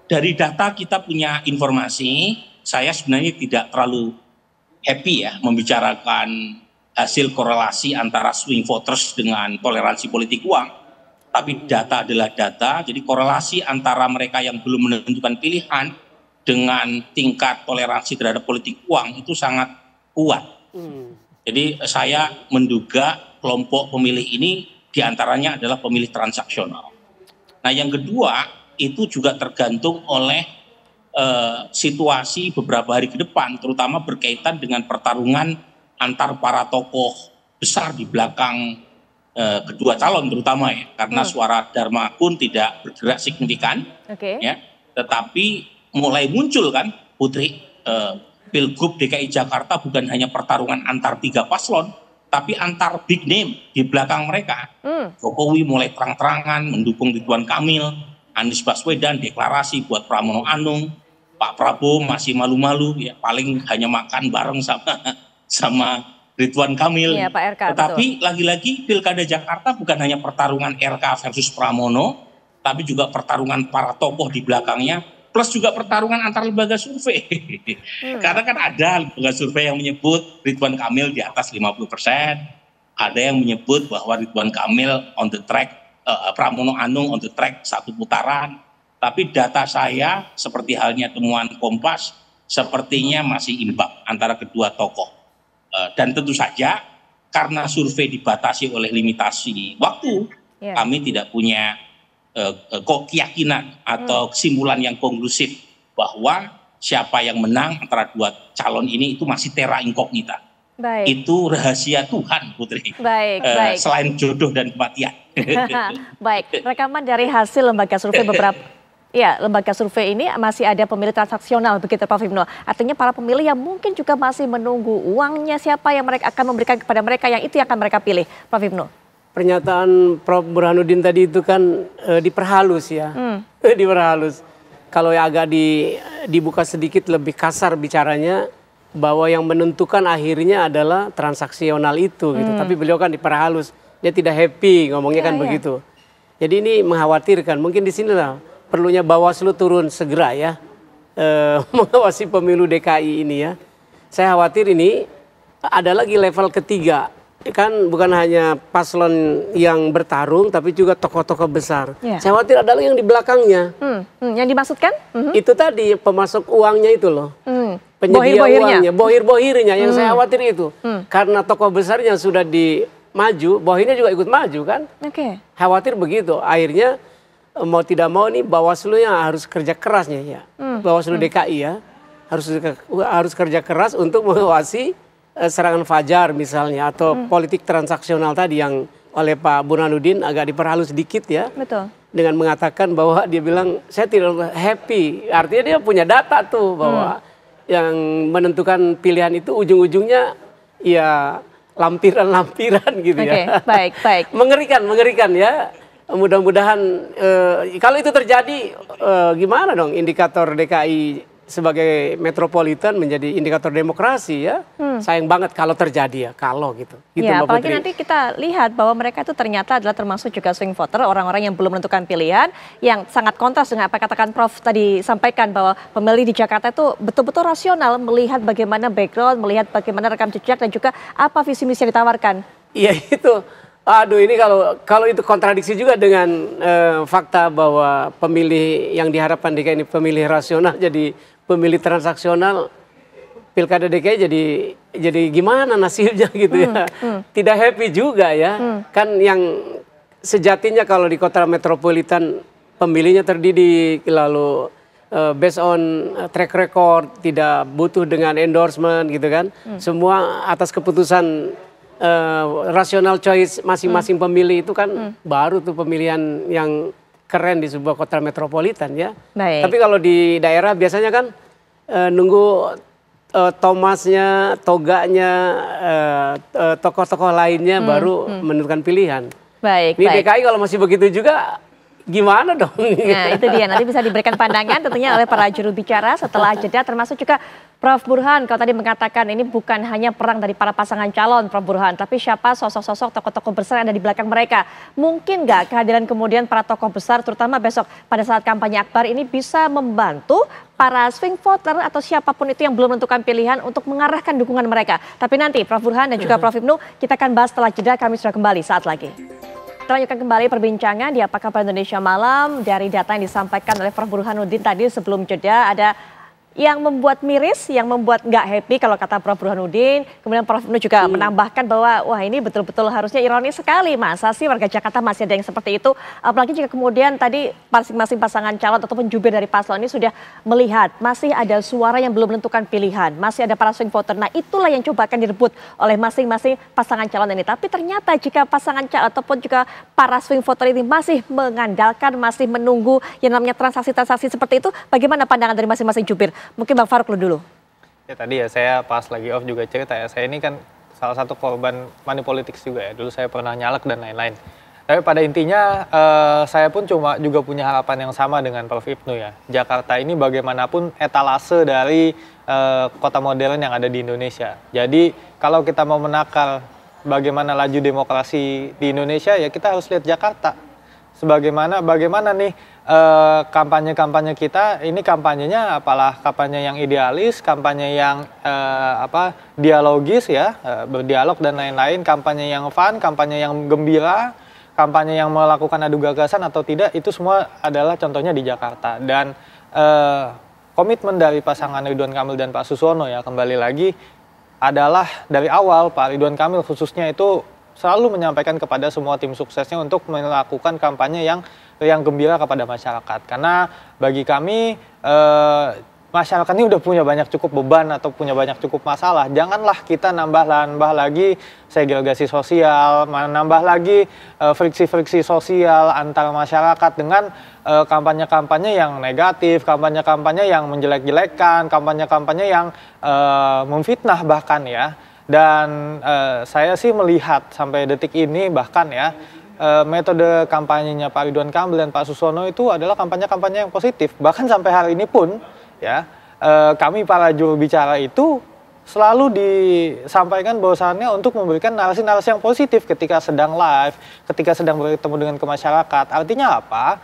S5: dari data kita punya informasi, saya sebenarnya tidak terlalu happy ya membicarakan hasil korelasi antara swing voters dengan toleransi politik uang. Tapi data adalah data, jadi korelasi antara mereka yang belum menentukan pilihan dengan tingkat toleransi terhadap politik uang itu sangat kuat. Jadi saya menduga kelompok pemilih ini diantaranya adalah pemilih transaksional. Nah yang kedua itu juga tergantung oleh situasi beberapa hari ke depan, terutama berkaitan dengan pertarungan antar para tokoh besar di belakang kedua calon terutama ya, karena suara Dharma Kun tidak bergerak signifikan, ya, tetapi mulai muncul kan Putri, Pilgub DKI Jakarta bukan hanya pertarungan antar tiga paslon, tapi antar big name di belakang mereka. Jokowi mulai terang-terangan mendukung Ridwan Kamil, Anies Baswedan deklarasi buat Pramono Anung, Pak Prabowo masih malu-malu ya, paling hanya makan bareng sama Ridwan Kamil.
S1: Iya, Pak RK,
S5: tetapi lagi-lagi Pilkada Jakarta bukan hanya pertarungan RK versus Pramono, tapi juga pertarungan para tokoh di belakangnya, plus juga pertarungan antar lembaga survei. Karena kan ada lembaga survei yang menyebut Ridwan Kamil di atas 50%, ada yang menyebut bahwa Ridwan Kamil on the track, Pramono Anung on the track satu putaran. Tapi data saya seperti halnya temuan Kompas sepertinya masih imbang antara kedua tokoh. Dan tentu saja karena survei dibatasi oleh limitasi waktu, kami tidak punya keyakinan atau kesimpulan yang konklusif bahwa siapa yang menang antara dua calon ini itu masih terra incognita. Itu rahasia Tuhan, Putri.
S1: Baik.
S5: Selain jodoh dan kematian.
S1: Baik, rekaman dari hasil lembaga survei lembaga survei ini masih ada pemilih transaksional begitu Prof. Hipno. Artinya para pemilih yang mungkin juga masih menunggu uangnya siapa yang mereka akan memberikan kepada mereka, yang itu yang akan mereka pilih, Prof. Hipno.
S4: Pernyataan Prof. Burhanuddin tadi itu kan diperhalus ya, diperhalus. Kalau yang agak dibuka sedikit lebih kasar bicaranya, bahwa yang menentukan akhirnya adalah transaksional itu gitu. Tapi beliau kan diperhalus, dia tidak happy ngomongnya kan begitu. Jadi ini mengkhawatirkan, mungkin di sinilah perlunya Bawaslu turun segera ya, mengawasi pemilu DKI ini ya. Saya khawatir ini ada lagi level ketiga kan bukan hanya paslon yang bertarung, tapi juga tokoh-tokoh besar.
S1: Ya.
S4: Saya khawatir adalah yang di belakangnya.
S1: Yang dimaksudkan?
S4: Itu tadi pemasok uangnya itu loh. Penyedia
S1: Bohir-bohirnya.
S4: uangnya, bohir-bohirnya yang saya khawatir itu. Karena tokoh besarnya sudah maju, bohirnya juga ikut maju kan.
S1: Oke.
S4: Khawatir begitu. Akhirnya mau tidak mau nih Bawaslu yang harus kerja kerasnya ya. Bawaslu DKI ya. Harus kerja keras untuk mengawasi serangan fajar misalnya atau politik transaksional tadi yang oleh Pak Burhanuddin agak diperhalus sedikit ya.
S1: Betul.
S4: Dengan mengatakan bahwa dia bilang saya tidak happy. Artinya dia punya data tuh bahwa yang menentukan pilihan itu ujung-ujungnya ya lampiran-lampiran gitu ya.
S1: Baik.
S4: Mengerikan ya. Mudah-mudahan kalau itu terjadi gimana dong indikator DKI sebagai metropolitan menjadi indikator demokrasi ya. Sayang banget kalau terjadi ya, kalau gitu.
S1: Ya,
S4: Mbak
S1: apalagi
S4: Putri.
S1: nanti kita lihat bahwa mereka itu ternyata adalah termasuk juga swing voter, orang-orang yang belum menentukan pilihan, yang sangat kontras dengan apa katakan Prof tadi sampaikan bahwa pemilih di Jakarta itu betul-betul rasional melihat bagaimana background, melihat bagaimana rekam jejak dan juga apa visi misi yang ditawarkan.
S4: Iya itu. Aduh ini kalau itu kontradiksi juga dengan fakta bahwa pemilih yang diharapkan DKI ini pemilih rasional jadi pemilih transaksional, pilkada DKI jadi gimana nasibnya gitu ya. Tidak happy juga ya. Kan yang sejatinya kalau di kota metropolitan pemilihnya terdidik, lalu based on track record, tidak butuh dengan endorsement gitu kan. Semua atas keputusan rational choice masing-masing pemilih itu kan baru tuh pemilihan yang keren di sebuah kota metropolitan ya.
S1: Baik.
S4: Tapi kalau di daerah biasanya kan nunggu Thomasnya, toganya, tokoh-tokoh lainnya baru menentukan pilihan.
S1: Baik.
S4: Ini DKI kalau masih begitu juga gimana dong?
S1: Nah itu dia, nanti bisa diberikan pandangan tentunya oleh para juru bicara setelah jeda, termasuk juga Prof Burhan. Kalau tadi mengatakan ini bukan hanya perang dari para pasangan calon Prof Burhan, tapi siapa sosok-sosok tokoh-tokoh besar yang ada di belakang mereka. Mungkin nggak kehadiran kemudian para tokoh besar terutama besok pada saat kampanye akbar ini bisa membantu para swing voter atau siapapun itu yang belum menentukan pilihan untuk mengarahkan dukungan mereka. Tapi nanti Prof Burhan dan juga Prof Ibnu kita akan bahas setelah jeda, kami sudah kembali saat lagi. Kita lanjutkan kembali perbincangan di Apa Kabar Indonesia Malam. Dari data yang disampaikan oleh Prof Burhanuddin tadi sebelum jeda, ada yang membuat miris, yang membuat nggak happy kalau kata Prof Burhanuddin. Kemudian Prof Ibnu juga menambahkan bahwa wah ini betul-betul harusnya ironis sekali. Masa sih warga Jakarta masih ada yang seperti itu? Apalagi jika kemudian tadi masing-masing pasangan calon ataupun jubir dari paslon ini sudah melihat masih ada suara yang belum menentukan pilihan. Masih ada para swing voter. Nah itulah yang coba akan direbut oleh masing-masing pasangan calon ini. Tapi ternyata jika pasangan calon ataupun juga para swing voter ini masih mengandalkan, masih menunggu yang namanya transaksi-transaksi seperti itu, bagaimana pandangan dari masing-masing jubir? Mungkin Bang Farouk dulu.
S2: Ya tadi ya saya pas lagi off juga cerita ya, saya ini kan salah satu korban money politics juga ya. Dulu saya pernah nyalek dan lain-lain. Tapi pada intinya saya pun juga punya harapan yang sama dengan Prof Ibnu ya. Jakarta ini bagaimanapun etalase dari kota modern yang ada di Indonesia. Jadi kalau kita mau menakar bagaimana laju demokrasi di Indonesia ya kita harus lihat Jakarta. Bagaimana nih kampanye-kampanye kita, ini kampanyenya apalah kampanye yang idealis, kampanye yang dialogis ya, berdialog dan lain-lain, kampanye yang fun, kampanye yang gembira, kampanye yang melakukan adu gagasan atau tidak, itu semua adalah contohnya di Jakarta. Dan komitmen dari pasangan Ridwan Kamil dan Pak Suswono ya, kembali lagi adalah dari awal Pak Ridwan Kamil khususnya itu selalu menyampaikan kepada semua tim suksesnya untuk melakukan kampanye yang gembira kepada masyarakat. Karena bagi kami masyarakat ini udah punya banyak cukup beban atau punya banyak cukup masalah. Janganlah kita nambah lagi segregasi sosial, menambah lagi friksi-friksi sosial antara masyarakat dengan kampanye-kampanye yang negatif, kampanye-kampanye yang menjelek-jelekan, kampanye-kampanye yang memfitnah bahkan ya. Dan saya sih melihat sampai detik ini bahkan ya metode kampanyenya Pak Ridwan Kamil dan Pak Suswono itu adalah kampanye-kampanye yang positif. Bahkan sampai hari ini pun ya kami para juru bicara itu selalu disampaikan bahwasannya untuk memberikan narasi-narasi yang positif ketika sedang live, ketika sedang bertemu dengan masyarakat. Artinya apa?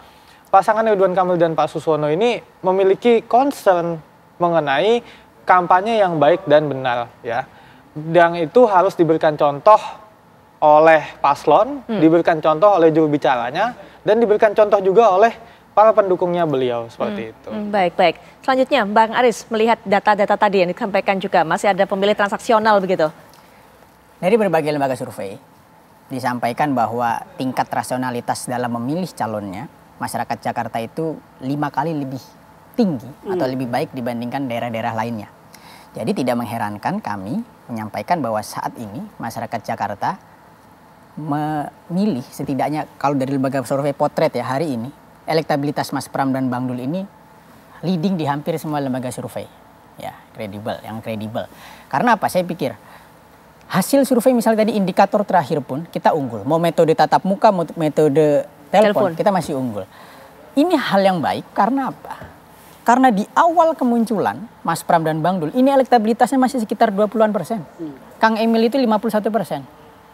S2: Pasangan Ridwan Kamil dan Pak Suswono ini memiliki concern mengenai kampanye yang baik dan benar ya. Dan itu harus diberikan contoh oleh paslon, diberikan contoh oleh juru bicaranya, dan diberikan contoh juga oleh para pendukungnya beliau seperti itu.
S1: Baik. Selanjutnya, Bang Aris melihat data-data tadi yang disampaikan juga masih ada pemilih transaksional begitu.
S3: Dari berbagai lembaga survei disampaikan bahwa tingkat rasionalitas dalam memilih calonnya masyarakat Jakarta itu 5 kali lebih tinggi atau lebih baik dibandingkan daerah-daerah lainnya. Jadi tidak mengherankan kami menyampaikan bahwa saat ini masyarakat Jakarta memilih setidaknya kalau dari lembaga survei potret ya hari ini elektabilitas Mas Pram dan Bang Dul ini leading di hampir semua lembaga survei ya yang kredibel. Karena apa? Saya pikir hasil survei misalnya tadi indikator terakhir pun kita unggul. Mau metode tatap muka, mau metode telepon kita masih unggul. Ini hal yang baik karena apa? Karena di awal kemunculan Mas Pram dan Bang Dul ini elektabilitasnya masih sekitar 20-an persen. Kang Emil itu 51%.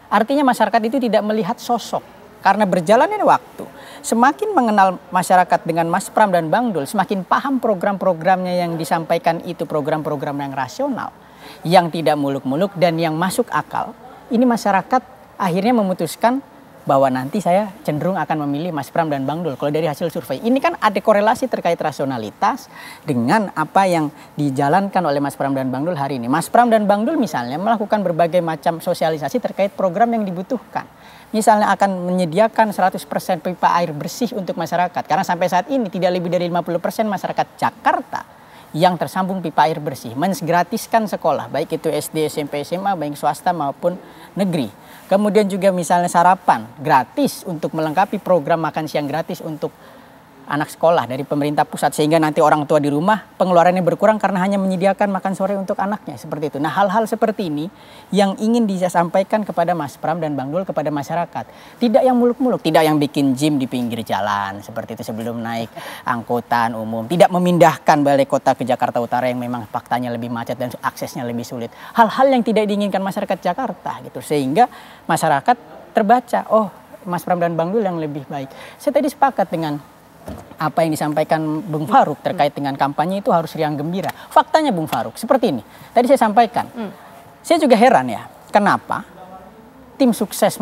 S3: Artinya masyarakat itu tidak melihat sosok. Karena berjalannya waktu, semakin mengenal masyarakat dengan Mas Pram dan Bang Dul, semakin paham program-programnya yang disampaikan itu program-program yang rasional, yang tidak muluk-muluk dan yang masuk akal. Ini masyarakat akhirnya memutuskan bahwa nanti saya cenderung akan memilih Mas Pram dan Bang Dul. Kalau dari hasil survei, ini kan ada korelasi terkait rasionalitas dengan apa yang dijalankan oleh Mas Pram dan Bang Dul hari ini. Mas Pram dan Bang Dul misalnya melakukan berbagai macam sosialisasi terkait program yang dibutuhkan. Misalnya akan menyediakan 100% pipa air bersih untuk masyarakat. Karena sampai saat ini tidak lebih dari 50% masyarakat Jakarta yang tersambung pipa air bersih. Mensgratiskan sekolah, baik itu SD, SMP, SMA, baik swasta maupun negeri. Kemudian juga misalnya sarapan gratis untuk melengkapi program makan siang gratis untuk anak sekolah dari pemerintah pusat. Sehingga nanti orang tua di rumah pengeluarannya berkurang karena hanya menyediakan makan sore untuk anaknya. Seperti itu. Nah hal-hal seperti ini yang ingin disampaikan kepada Mas Pram dan Bang Dul kepada masyarakat. Tidak yang muluk-muluk. Tidak yang bikin gym di pinggir jalan. Seperti itu sebelum naik angkutan umum. Tidak memindahkan balai kota ke Jakarta Utara yang memang faktanya lebih macet dan aksesnya lebih sulit. Hal-hal yang tidak diinginkan masyarakat Jakarta gitu. Sehingga masyarakat terbaca, oh Mas Pram dan Bang Dul yang lebih baik. Saya tadi sepakat dengan apa yang disampaikan Bung Faruk terkait dengan kampanye itu harus riang gembira. Faktanya Bung Faruk seperti ini. Tadi saya sampaikan. Saya juga heran ya, kenapa tim sukses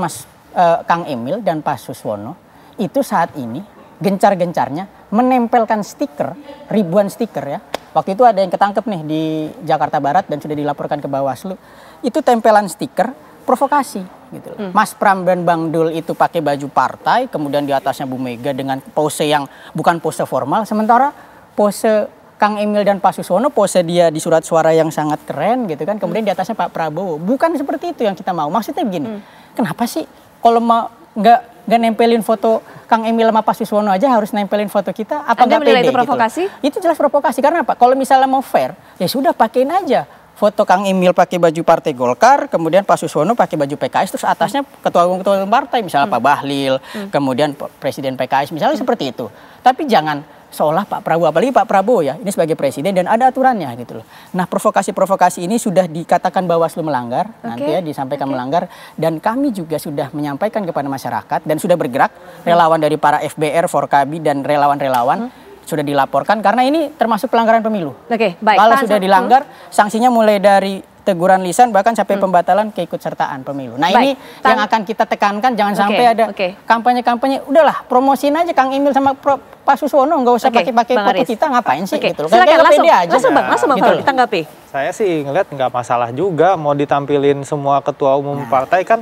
S3: Kang Emil dan Pak Suswono itu saat ini gencar-gencarnya menempelkan stiker, ribuan stiker ya. Waktu itu ada yang ketangkep nih di Jakarta Barat dan sudah dilaporkan ke Bawaslu. Itu tempelan stiker provokasi gitu loh. Mas Pram dan Bang Dul itu pakai baju partai, kemudian di atasnya Bu Mega dengan pose yang bukan pose formal, sementara pose Kang Emil dan Pak Suswono pose dia di surat suara yang sangat keren gitu kan, kemudian di atasnya Pak Prabowo. Bukan seperti itu yang kita mau. Maksudnya begini, kenapa sih kalau mau nggak nempelin foto Kang Emil sama Pak Suswono aja harus nempelin foto kita? Apa nggak pede?
S1: Itu provokasi?
S3: Gitu. Itu jelas provokasi. Karena apa? Kalau misalnya mau fair, ya sudah pakein aja foto Kang Emil pakai baju Partai Golkar, kemudian Pak Suswono pakai baju PKS, terus atasnya ketua umum partai, misalnya Pak Bahlil, kemudian Presiden PKS, misalnya seperti itu. Tapi jangan seolah Pak Prabowo, apalagi Pak Prabowo ya, ini sebagai presiden dan ada aturannya gitu loh. Nah provokasi-provokasi ini sudah dikatakan Bawaslu melanggar, nanti ya disampaikan melanggar, dan kami juga sudah menyampaikan kepada masyarakat dan sudah bergerak, relawan dari para FBR, Forkabi dan relawan-relawan, sudah dilaporkan karena ini termasuk pelanggaran pemilu.
S1: Oke, baik.
S3: Kalau sudah dilanggar, sanksinya mulai dari teguran lisan bahkan sampai pembatalan keikutsertaan pemilu. Nah ini yang akan kita tekankan, jangan sampai ada kampanye-kampanye. Udahlah, promosiin aja Kang Emil sama Pak Suswono, nggak usah pakai foto kita, ngapain sih gitu.
S1: Silakan langsung Bang Faruk ditanggapi.
S2: Saya sih ngeliat nggak masalah juga mau ditampilin semua ketua umum partai kan.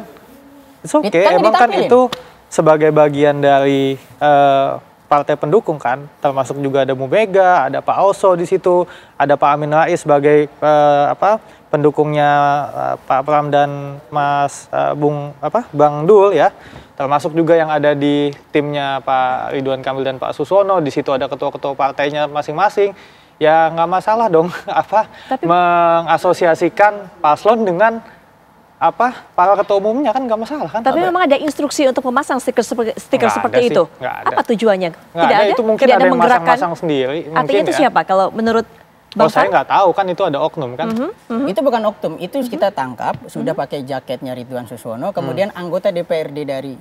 S2: It's okay, emang kan itu sebagai bagian dari partai pendukung kan, termasuk juga ada Bu Mega, ada Pak Oso di situ, ada Pak Amin Rais sebagai pendukungnya Pak Pram dan Bang Dul ya, termasuk juga yang ada di timnya Pak Ridwan Kamil dan Pak Suswono, di situ ada ketua-ketua partainya masing-masing, ya nggak masalah dong mengasosiasikan paslon dengan para ketua umumnya kan nggak masalah kan.
S1: Tapi memang ada instruksi untuk memasang stiker seperti itu. Apa tujuannya?
S2: Tidak ada. Itu mungkin ada yang masang sendiri.
S1: Artinya itu siapa kalau menurut Bang
S2: saya nggak tahu kan itu ada oknum kan.
S3: Itu bukan oknum, itu kita tangkap sudah pakai jaketnya Ridwan Suswono, kemudian anggota DPRD dari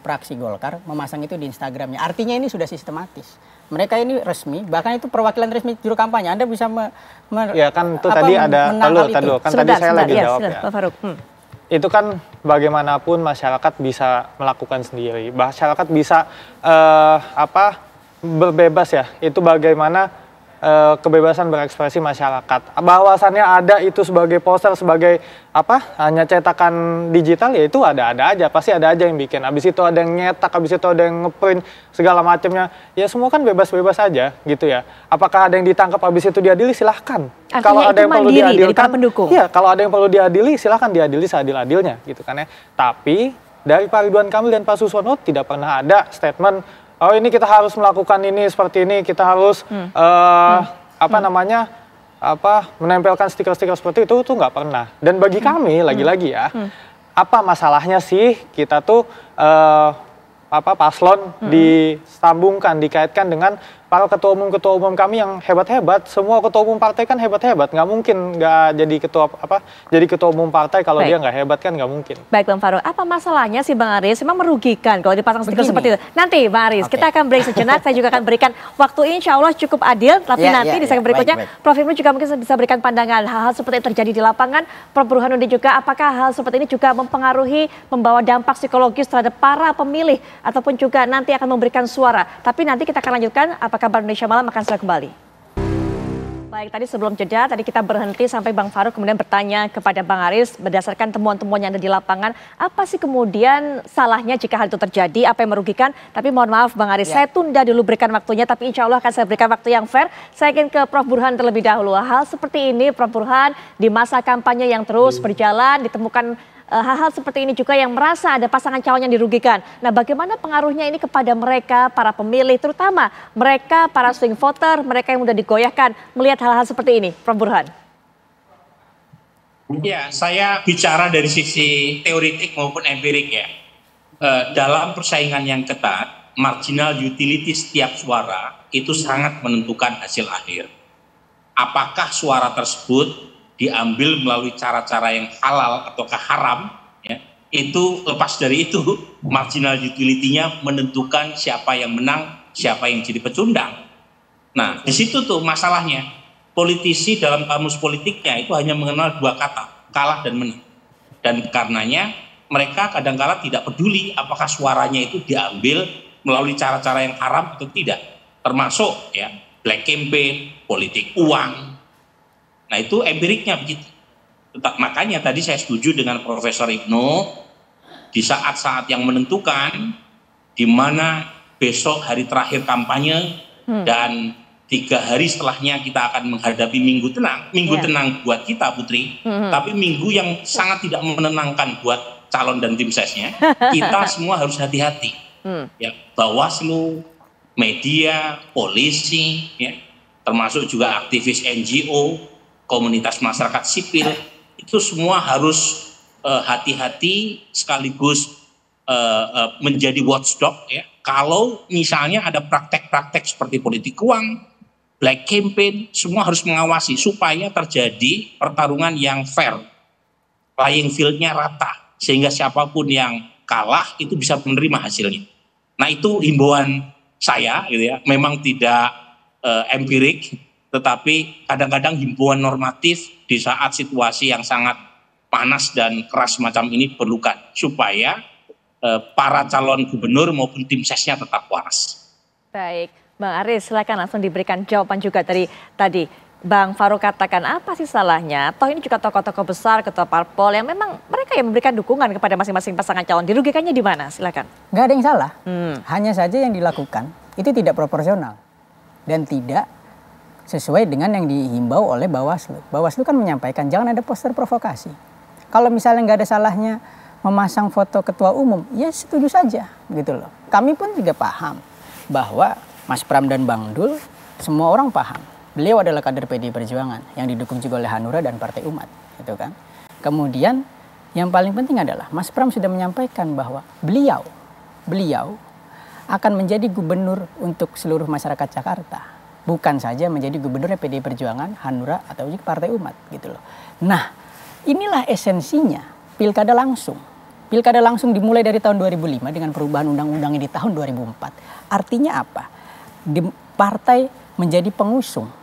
S3: fraksi Golkar memasang itu di Instagramnya. Artinya ini sudah sistematis. Mereka ini resmi, bahkan itu perwakilan resmi juru kampanye. Anda bisa
S2: ya kan itu tadi ada, kan tadi saya lagi jawab ya.
S1: Pak Faruk.
S2: itu kan bagaimanapun masyarakat bisa melakukan sendiri. Masyarakat bisa berbebas ya. Itu bagaimana kebebasan berekspresi masyarakat. Bahwasannya ada itu sebagai poster, sebagai hanya cetakan digital, ya itu ada-ada aja. Pasti ada aja yang bikin. Habis itu ada yang nyetak, habis itu ada yang ngeprint segala macamnya. Ya semua kan bebas-bebas aja gitu ya. Apakah ada yang ditangkap habis itu diadili, silahkan.
S1: Artinya
S2: kalau ada yang perlu diadilkan,
S1: ya
S2: kalau ada yang perlu diadili, silahkan diadili seadil-adilnya gitu kan ya. Tapi dari Pak Ridwan Kamil dan Pak Suswono tidak pernah ada statement, oh ini kita harus melakukan ini seperti ini, kita harus menempelkan stiker-stiker seperti itu tuh nggak pernah. Dan bagi kami lagi-lagi ya, apa masalahnya sih kita tuh paslon disambungkan, dikaitkan dengan para ketua umum kami yang hebat-hebat. Semua ketua umum partai kan hebat-hebat, nggak mungkin nggak jadi ketua umum partai kalau dia nggak hebat, kan nggak mungkin.
S1: Baik Bang Farouk, apa masalahnya sih Bang Aris? Memang merugikan kalau dipasang stiker seperti itu. Nanti Bang Aris, kita akan break sejenak. Saya juga akan berikan waktu, insya Allah cukup adil. Tapi nanti di segmen berikutnya, Prof Ibnu juga mungkin bisa berikan pandangan hal-hal seperti yang terjadi di lapangan. Prof Burhanuddin juga, apakah hal seperti ini juga mempengaruhi, membawa dampak psikologis terhadap para pemilih ataupun juga nanti akan memberikan suara. Tapi nanti kita akan lanjutkan. Apa kabar Indonesia Malam akan segera kembali. Baik, tadi sebelum jeda, tadi kita berhenti sampai Bang Farouk kemudian bertanya kepada Bang Aris berdasarkan temuan-temuan yang ada di lapangan, apa sih kemudian salahnya jika hal itu terjadi, apa yang merugikan? Tapi mohon maaf Bang Aris, saya tunda dulu berikan waktunya, tapi insya Allah akan saya berikan waktu yang fair. Saya ingin ke Prof Burhan terlebih dahulu. Hal seperti ini Prof Burhan, di masa kampanye yang terus berjalan, ditemukan hal-hal seperti ini juga yang merasa ada pasangan calon yang dirugikan. Nah, bagaimana pengaruhnya ini kepada mereka, para pemilih, terutama mereka, para swing voter, mereka yang mudah digoyahkan melihat hal-hal seperti ini, Prof Burhan?
S5: Ya, saya bicara dari sisi teoritik maupun empirik ya. Dalam persaingan yang ketat, marginal utility setiap suara itu sangat menentukan hasil akhir. Apakah suara tersebut diambil melalui cara-cara yang halal ataukah haram, ya, itu lepas dari itu marginal utility-nya menentukan siapa yang menang, siapa yang jadi pecundang. Nah, di situ tuh masalahnya. Politisi dalam kamus politiknya itu hanya mengenal dua kata, kalah dan menang. Dan karenanya mereka kadang-kala tidak peduli apakah suaranya itu diambil melalui cara-cara yang haram atau tidak. Termasuk ya black campaign, politik uang. Nah itu empiriknya begitu. Makanya tadi saya setuju dengan Profesor Ibnu, di saat-saat yang menentukan, di mana besok hari terakhir kampanye dan 3 hari setelahnya kita akan menghadapi minggu tenang. Minggu tenang buat kita Putri, tapi minggu yang sangat tidak menenangkan buat calon dan tim sesnya. Kita semua harus hati-hati. Ya, Bawaslu, media, polisi, ya, termasuk juga aktivis NGO, komunitas masyarakat sipil, itu semua harus hati-hati sekaligus menjadi watchdog ya. Kalau misalnya ada praktek-praktek seperti politik uang, black campaign, semua harus mengawasi supaya terjadi pertarungan yang fair, playing field-nya rata, sehingga siapapun yang kalah itu bisa menerima hasilnya. Nah itu himbauan saya gitu ya, memang tidak empirik, tetapi kadang-kadang himbauan normatif di saat situasi yang sangat panas dan keras semacam ini perlukan supaya para calon gubernur maupun tim sesnya tetap waras.
S1: Baik, Bang Aris silakan langsung diberikan jawaban juga dari tadi. Bang Farouk katakan apa sih salahnya? Toh ini juga tokoh-tokoh besar, ketua parpol yang memang mereka yang memberikan dukungan kepada masing-masing pasangan calon. Dirugikannya di mana? Silakan.
S3: Nggak ada yang salah. Hanya saja yang dilakukan itu tidak proporsional dan tidak sesuai dengan yang dihimbau oleh Bawaslu. Bawaslu kan menyampaikan jangan ada poster provokasi. Kalau misalnya nggak ada salahnya memasang foto ketua umum, ya setuju saja gitu loh. Kami pun juga paham bahwa Mas Pram dan Bang Dul semua orang paham. Beliau adalah kader PDI Perjuangan yang didukung juga oleh Hanura dan Partai Umat, gitu kan. Kemudian yang paling penting adalah Mas Pram sudah menyampaikan bahwa beliau akan menjadi gubernur untuk seluruh masyarakat Jakarta. Bukan saja menjadi gubernur PDI Perjuangan, Hanura, atau juga Partai Umat gitu loh. Nah, inilah esensinya pilkada langsung. Pilkada langsung dimulai dari tahun 2005 dengan perubahan undang-undangnya di tahun 2004. Artinya apa? Partai menjadi pengusung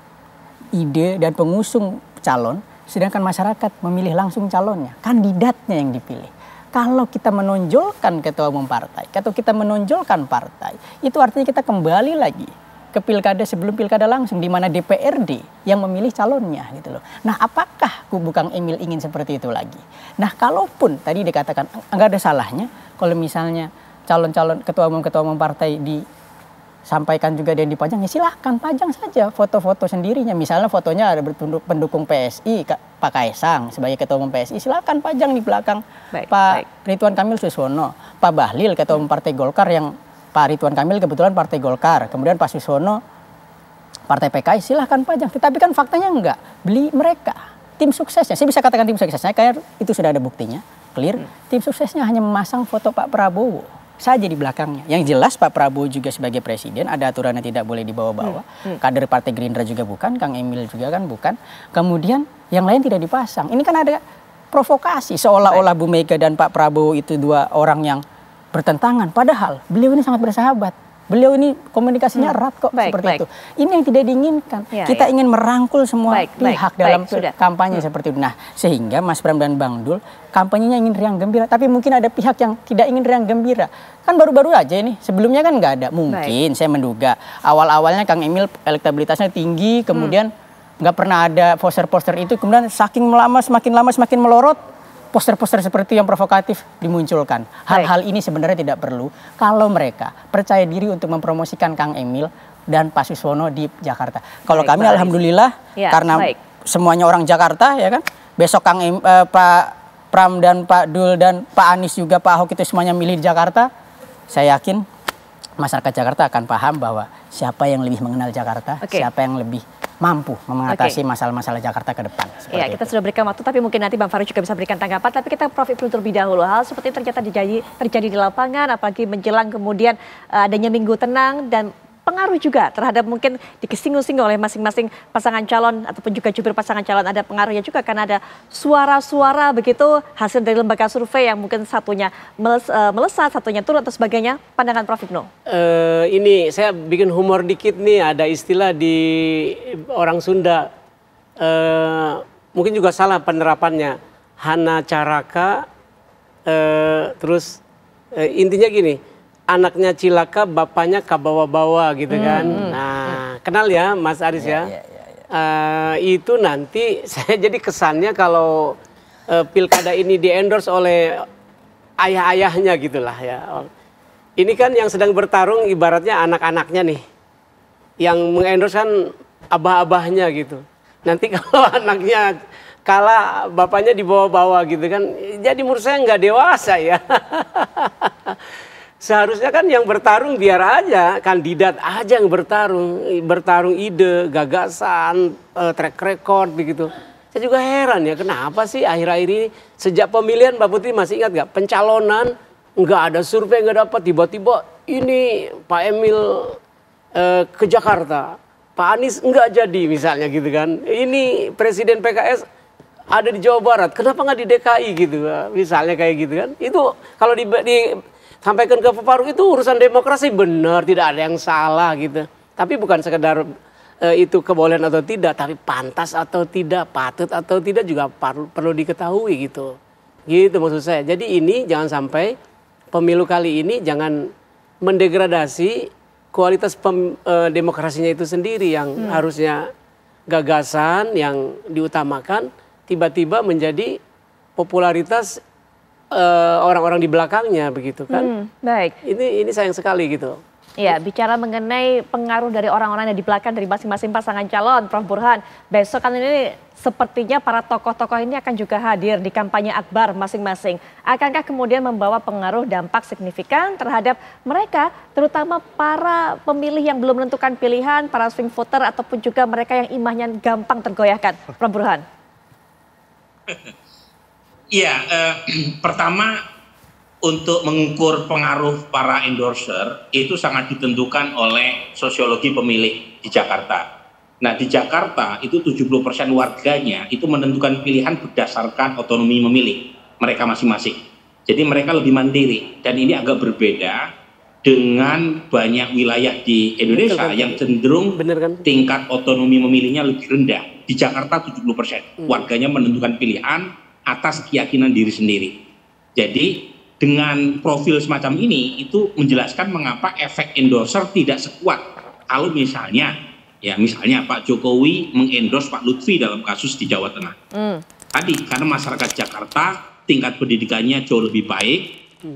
S3: ide dan pengusung calon sedangkan masyarakat memilih langsung calonnya, kandidatnya yang dipilih. Kalau kita menonjolkan ketua umum partai, atau kita menonjolkan partai, itu artinya kita kembali lagi ke pilkada sebelum pilkada langsung, di mana DPRD yang memilih calonnya gitu loh. Nah, apakah kubu Kang Emil ingin seperti itu lagi? Nah, kalaupun tadi dikatakan nggak ada salahnya kalau misalnya calon-calon ketua umum partai disampaikan juga dan dipajang, ya silahkan pajang saja foto-foto sendirinya. Misalnya fotonya ada pendukung PSI, Pak Kaisang sebagai ketua umum PSI, silahkan pajang di belakang Pak Ridwan Kamil Suswono, Pak Bahlil ketua umum Partai Golkar, yang Pak Ridwan Kamil kebetulan Partai Golkar, kemudian Pak Suswono Partai PKS, silahkan pajang. Tetapi kan faktanya enggak, beli mereka. Tim suksesnya, saya bisa katakan tim suksesnya, kayak itu sudah ada buktinya, clear. Tim suksesnya hanya memasang foto Pak Prabowo saja di belakangnya. Yang jelas Pak Prabowo juga sebagai presiden, ada aturannya tidak boleh dibawa-bawa. Kader Partai Gerindra juga bukan, Kang Emil juga kan bukan. Kemudian yang lain tidak dipasang. Ini kan ada provokasi, seolah-olah Bu Mega dan Pak Prabowo itu dua orang yang bertentangan. Padahal beliau ini sangat bersahabat. Beliau ini komunikasinya erat kok seperti itu. Ini yang tidak diinginkan. Kita ingin merangkul semua pihak dalam kampanye seperti itu. Nah, sehingga Mas Bram dan Bang Dul kampanyenya ingin riang gembira, tapi mungkin ada pihak yang tidak ingin riang gembira. Kan baru-baru aja ini, sebelumnya kan nggak ada. Mungkin saya menduga awal-awalnya Kang Emil elektabilitasnya tinggi, kemudian nggak pernah ada poster-poster itu, kemudian semakin lama semakin melorot. Poster-poster seperti yang provokatif dimunculkan. Hal-hal ini sebenarnya tidak perlu kalau mereka percaya diri untuk mempromosikan Kang Emil dan Pak Suswono di Jakarta. Kalau kami alhamdulillah karena semuanya orang Jakarta ya kan. Besok Pak Pram dan Pak Dul dan Pak Anies juga Pak Ahok itu semuanya milih di Jakarta. Saya yakin masyarakat Jakarta akan paham bahwa siapa yang lebih mengenal Jakarta, siapa yang lebih mampu mengatasi masalah-masalah Jakarta ke depan.
S1: Ya, kita sudah berikan waktu, tapi mungkin nanti Bang Fahri juga bisa berikan tanggapan. Tapi kita Prof Ibnu terlebih dahulu. Hal seperti itu ternyata terjadi di lapangan, apalagi menjelang kemudian adanya minggu tenang, dan pengaruh juga terhadap mungkin disinggung-singgung oleh masing-masing pasangan calon ataupun juga jubir pasangan calon. Ada pengaruhnya juga karena ada suara-suara begitu hasil dari lembaga survei yang mungkin satunya melesat, satunya turun atau sebagainya. Pandangan Prof Ibnu.
S4: Ini saya bikin humor dikit nih, ada istilah di orang Sunda, mungkin juga salah penerapannya, hana caraka, terus intinya gini, anaknya cilaka, bapaknya kabawa-bawa gitu kan. Nah, kenal ya Mas Aris ya. Itu nanti saya jadi kesannya kalau pilkada ini di-endorse oleh ayah-ayahnya gitulah ya. Ini kan yang sedang bertarung ibaratnya anak-anaknya nih. Yang mengendorse kan abah-abahnya gitu. Nanti kalau anaknya kalah, bapaknya dibawa-bawa gitu kan. Jadi menurut saya nggak dewasa ya. Seharusnya kan yang bertarung biar aja, kandidat aja yang bertarung ide, gagasan, track record begitu. Saya juga heran ya, kenapa sih akhir-akhir ini sejak pemilihan Mbak Putri masih ingat nggak, pencalonan nggak ada survei, nggak dapat, tiba-tiba ini Pak Emil ke Jakarta, Pak Anies nggak jadi misalnya gitu kan. Ini Presiden PKS ada di Jawa Barat, kenapa nggak di DKI gitu, misalnya kayak gitu kan. Itu kalau sampaikan ke peparuh itu urusan demokrasi, benar, tidak ada yang salah gitu. Tapi bukan sekedar itu kebolehan atau tidak, tapi pantas atau tidak, patut atau tidak juga perlu diketahui gitu. Gitu maksud saya. Jadi ini jangan sampai pemilu kali ini jangan mendegradasi kualitas demokrasinya itu sendiri yang harusnya gagasan yang diutamakan tiba-tiba menjadi popularitas orang-orang di belakangnya begitu kan.
S1: Baik.
S4: Ini sayang sekali gitu.
S1: Ya, bicara mengenai pengaruh dari orang-orang yang di belakang dari masing-masing pasangan calon, Prof Burhan, besok kan ini sepertinya para tokoh-tokoh ini akan juga hadir di kampanye akbar masing-masing. Akankah kemudian membawa pengaruh dampak signifikan terhadap mereka, terutama para pemilih yang belum menentukan pilihan, para swing voter ataupun juga mereka yang imahnya gampang tergoyahkan, Prof Burhan?
S5: Iya, pertama untuk mengukur pengaruh para endorser itu sangat ditentukan oleh sosiologi pemilih di Jakarta. Nah, di Jakarta itu 70% warganya itu menentukan pilihan berdasarkan otonomi memilih mereka masing-masing. Jadi mereka lebih mandiri, dan ini agak berbeda dengan banyak wilayah di Indonesia yang cenderung
S4: Bener kan?
S5: tingkat otonomi memilihnya lebih rendah. Di Jakarta 70%. Warganya menentukan pilihan atas keyakinan diri sendiri. Jadi dengan profil semacam ini itu menjelaskan mengapa efek endorser tidak sekuat kalau misalnya Pak Jokowi mengendorse Pak Lutfi dalam kasus di Jawa Tengah. Tadi karena masyarakat Jakarta tingkat pendidikannya jauh lebih baik,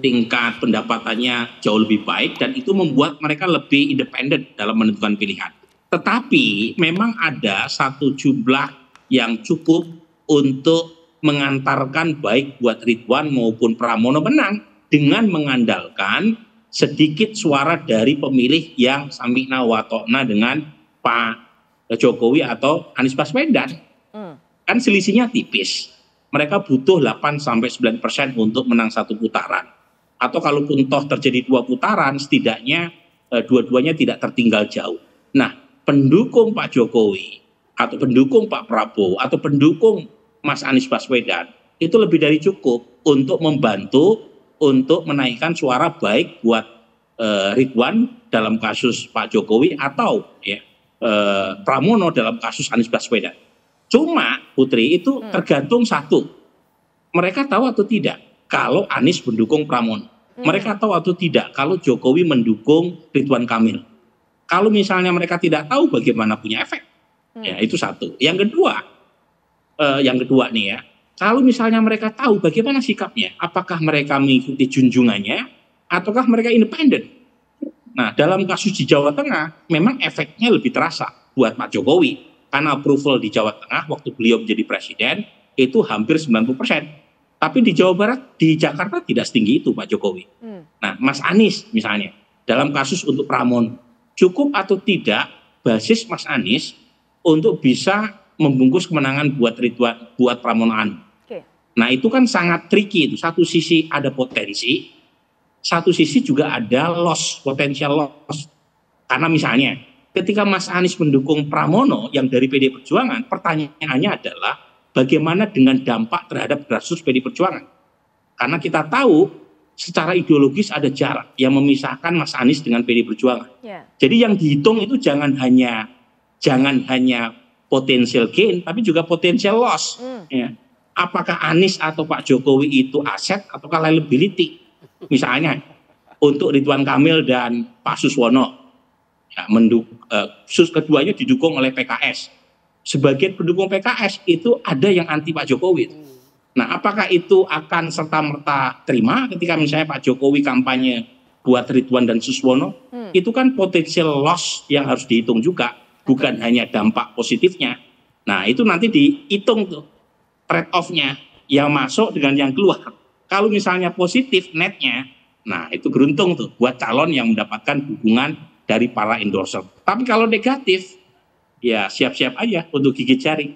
S5: tingkat pendapatannya jauh lebih baik, dan itu membuat mereka lebih independen dalam menentukan pilihan. Tetapi memang ada satu jumlah yang cukup untuk mengantarkan baik buat Ridwan maupun Pramono menang dengan mengandalkan sedikit suara dari pemilih yang samikna watokna dengan Pak Jokowi atau Anies Baswedan. Kan selisihnya tipis. Mereka butuh 8-9% untuk menang satu putaran. Atau kalaupun toh terjadi 2 putaran, setidaknya dua-duanya tidak tertinggal jauh. Nah, pendukung Pak Jokowi atau pendukung Pak Prabowo atau pendukung Mas Anies Baswedan itu lebih dari cukup untuk membantu untuk menaikkan suara baik buat Ridwan dalam kasus Pak Jokowi atau Pramono dalam kasus Anies Baswedan. Cuma Putri itu tergantung satu, mereka tahu atau tidak kalau Anies mendukung Pramono, mereka tahu atau tidak kalau Jokowi mendukung Ridwan Kamil. Kalau misalnya mereka tidak tahu, bagaimana punya efek? Ya itu satu. Yang kedua nih ya, kalau misalnya mereka tahu, bagaimana sikapnya? Apakah mereka mengikuti junjungannya ataukah mereka independen? Nah, dalam kasus di Jawa Tengah memang efeknya lebih terasa buat Pak Jokowi. Karena approval di Jawa Tengah waktu beliau menjadi presiden itu hampir 90%. Tapi di Jawa Barat, di Jakarta tidak setinggi itu Pak Jokowi. Nah, Mas Anies misalnya, dalam kasus untuk Pramono, cukup atau tidak basis Mas Anies untuk bisa membungkus kemenangan buat Ridwan, buat Pramono Anung. Nah, itu kan sangat tricky itu. Satu sisi ada potensi, satu sisi juga ada loss, potensial loss. Karena misalnya ketika Mas Anies mendukung Pramono yang dari PD Perjuangan, pertanyaannya adalah bagaimana dengan dampak terhadap grassroots PD Perjuangan? Karena kita tahu secara ideologis ada jarak yang memisahkan Mas Anies dengan PD Perjuangan. Jadi yang dihitung itu jangan hanya potensial gain, tapi juga potensial loss. Ya. Apakah Anies atau Pak Jokowi itu aset ataukah liability? Misalnya untuk Ridwan Kamil dan Pak Suswono. Ya, keduanya didukung oleh PKS. Sebagian pendukung PKS itu ada yang anti Pak Jokowi. Nah, apakah itu akan serta-merta terima ketika misalnya Pak Jokowi kampanye buat Ridwan dan Suswono? Itu kan potensial loss yang harus dihitung juga, bukan hanya dampak positifnya. Nah, itu nanti dihitung tuh trade off-nya yang masuk dengan yang keluar. Kalau misalnya positif netnya, nah itu beruntung tuh buat calon yang mendapatkan dukungan dari para endorser. Tapi kalau negatif, ya siap-siap aja untuk gigit jari.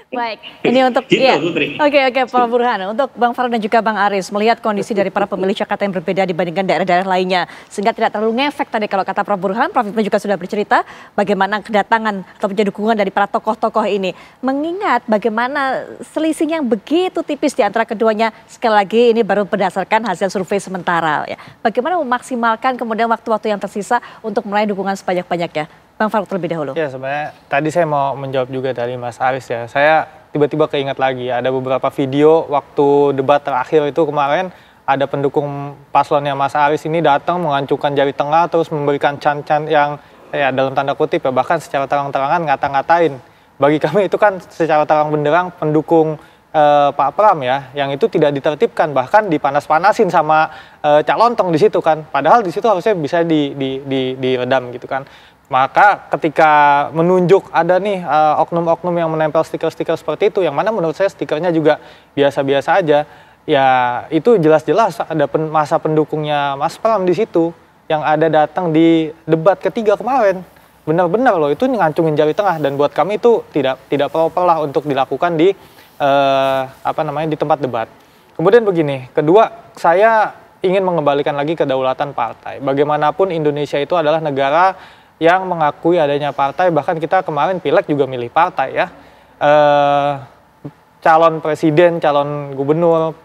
S1: Baik, ini untuk
S5: gitu,
S1: ya.
S5: Putri.
S1: Oke, Pak Burhan, untuk Bang Farhan dan juga Bang Aris melihat kondisi dari para pemilih Jakarta yang berbeda dibandingkan daerah-daerah lainnya, sehingga tidak terlalu ngefek tadi kalau kata Prof Burhan. Prof Ibnu juga sudah bercerita bagaimana kedatangan atau dukungan dari para tokoh-tokoh ini. Mengingat bagaimana selisihnya yang begitu tipis di antara keduanya, sekali lagi ini baru berdasarkan hasil survei sementara. Ya. Bagaimana memaksimalkan kemudian waktu-waktu yang tersisa untuk meraih dukungan sebanyak-banyaknya? Bang Faruk terlebih dahulu.
S2: Ya, sebenarnya tadi saya mau menjawab juga dari Mas Aris ya. Saya tiba-tiba keinget lagi ada beberapa video waktu debat terakhir itu kemarin ada pendukung paslonnya Mas Aris ini datang mengancungkan jari tengah terus memberikan can-can yang ya dalam tanda kutip ya bahkan secara terang-terangan ngata-ngatain. Bagi kami itu kan secara terang benderang pendukung Pak Pram ya, yang itu tidak ditertibkan, bahkan dipanas-panasin sama calontong di situ kan. Padahal di situ harusnya bisa diredam gitu kan. Maka ketika menunjuk ada nih oknum-oknum yang menempel stiker-stiker seperti itu, yang mana menurut saya stikernya juga biasa-biasa aja, ya itu jelas-jelas ada masa pendukungnya Mas Pram di situ yang ada datang di debat ketiga kemarin. Benar-benar loh, itu ngancungin jari tengah, dan buat kami itu tidak proper lah untuk dilakukan di di tempat debat. Kemudian begini, kedua, saya ingin mengembalikan lagi kedaulatan partai. Bagaimanapun Indonesia itu adalah negara yang mengakui adanya partai, bahkan kita kemarin pileg juga milih partai ya. Calon presiden, calon gubernur,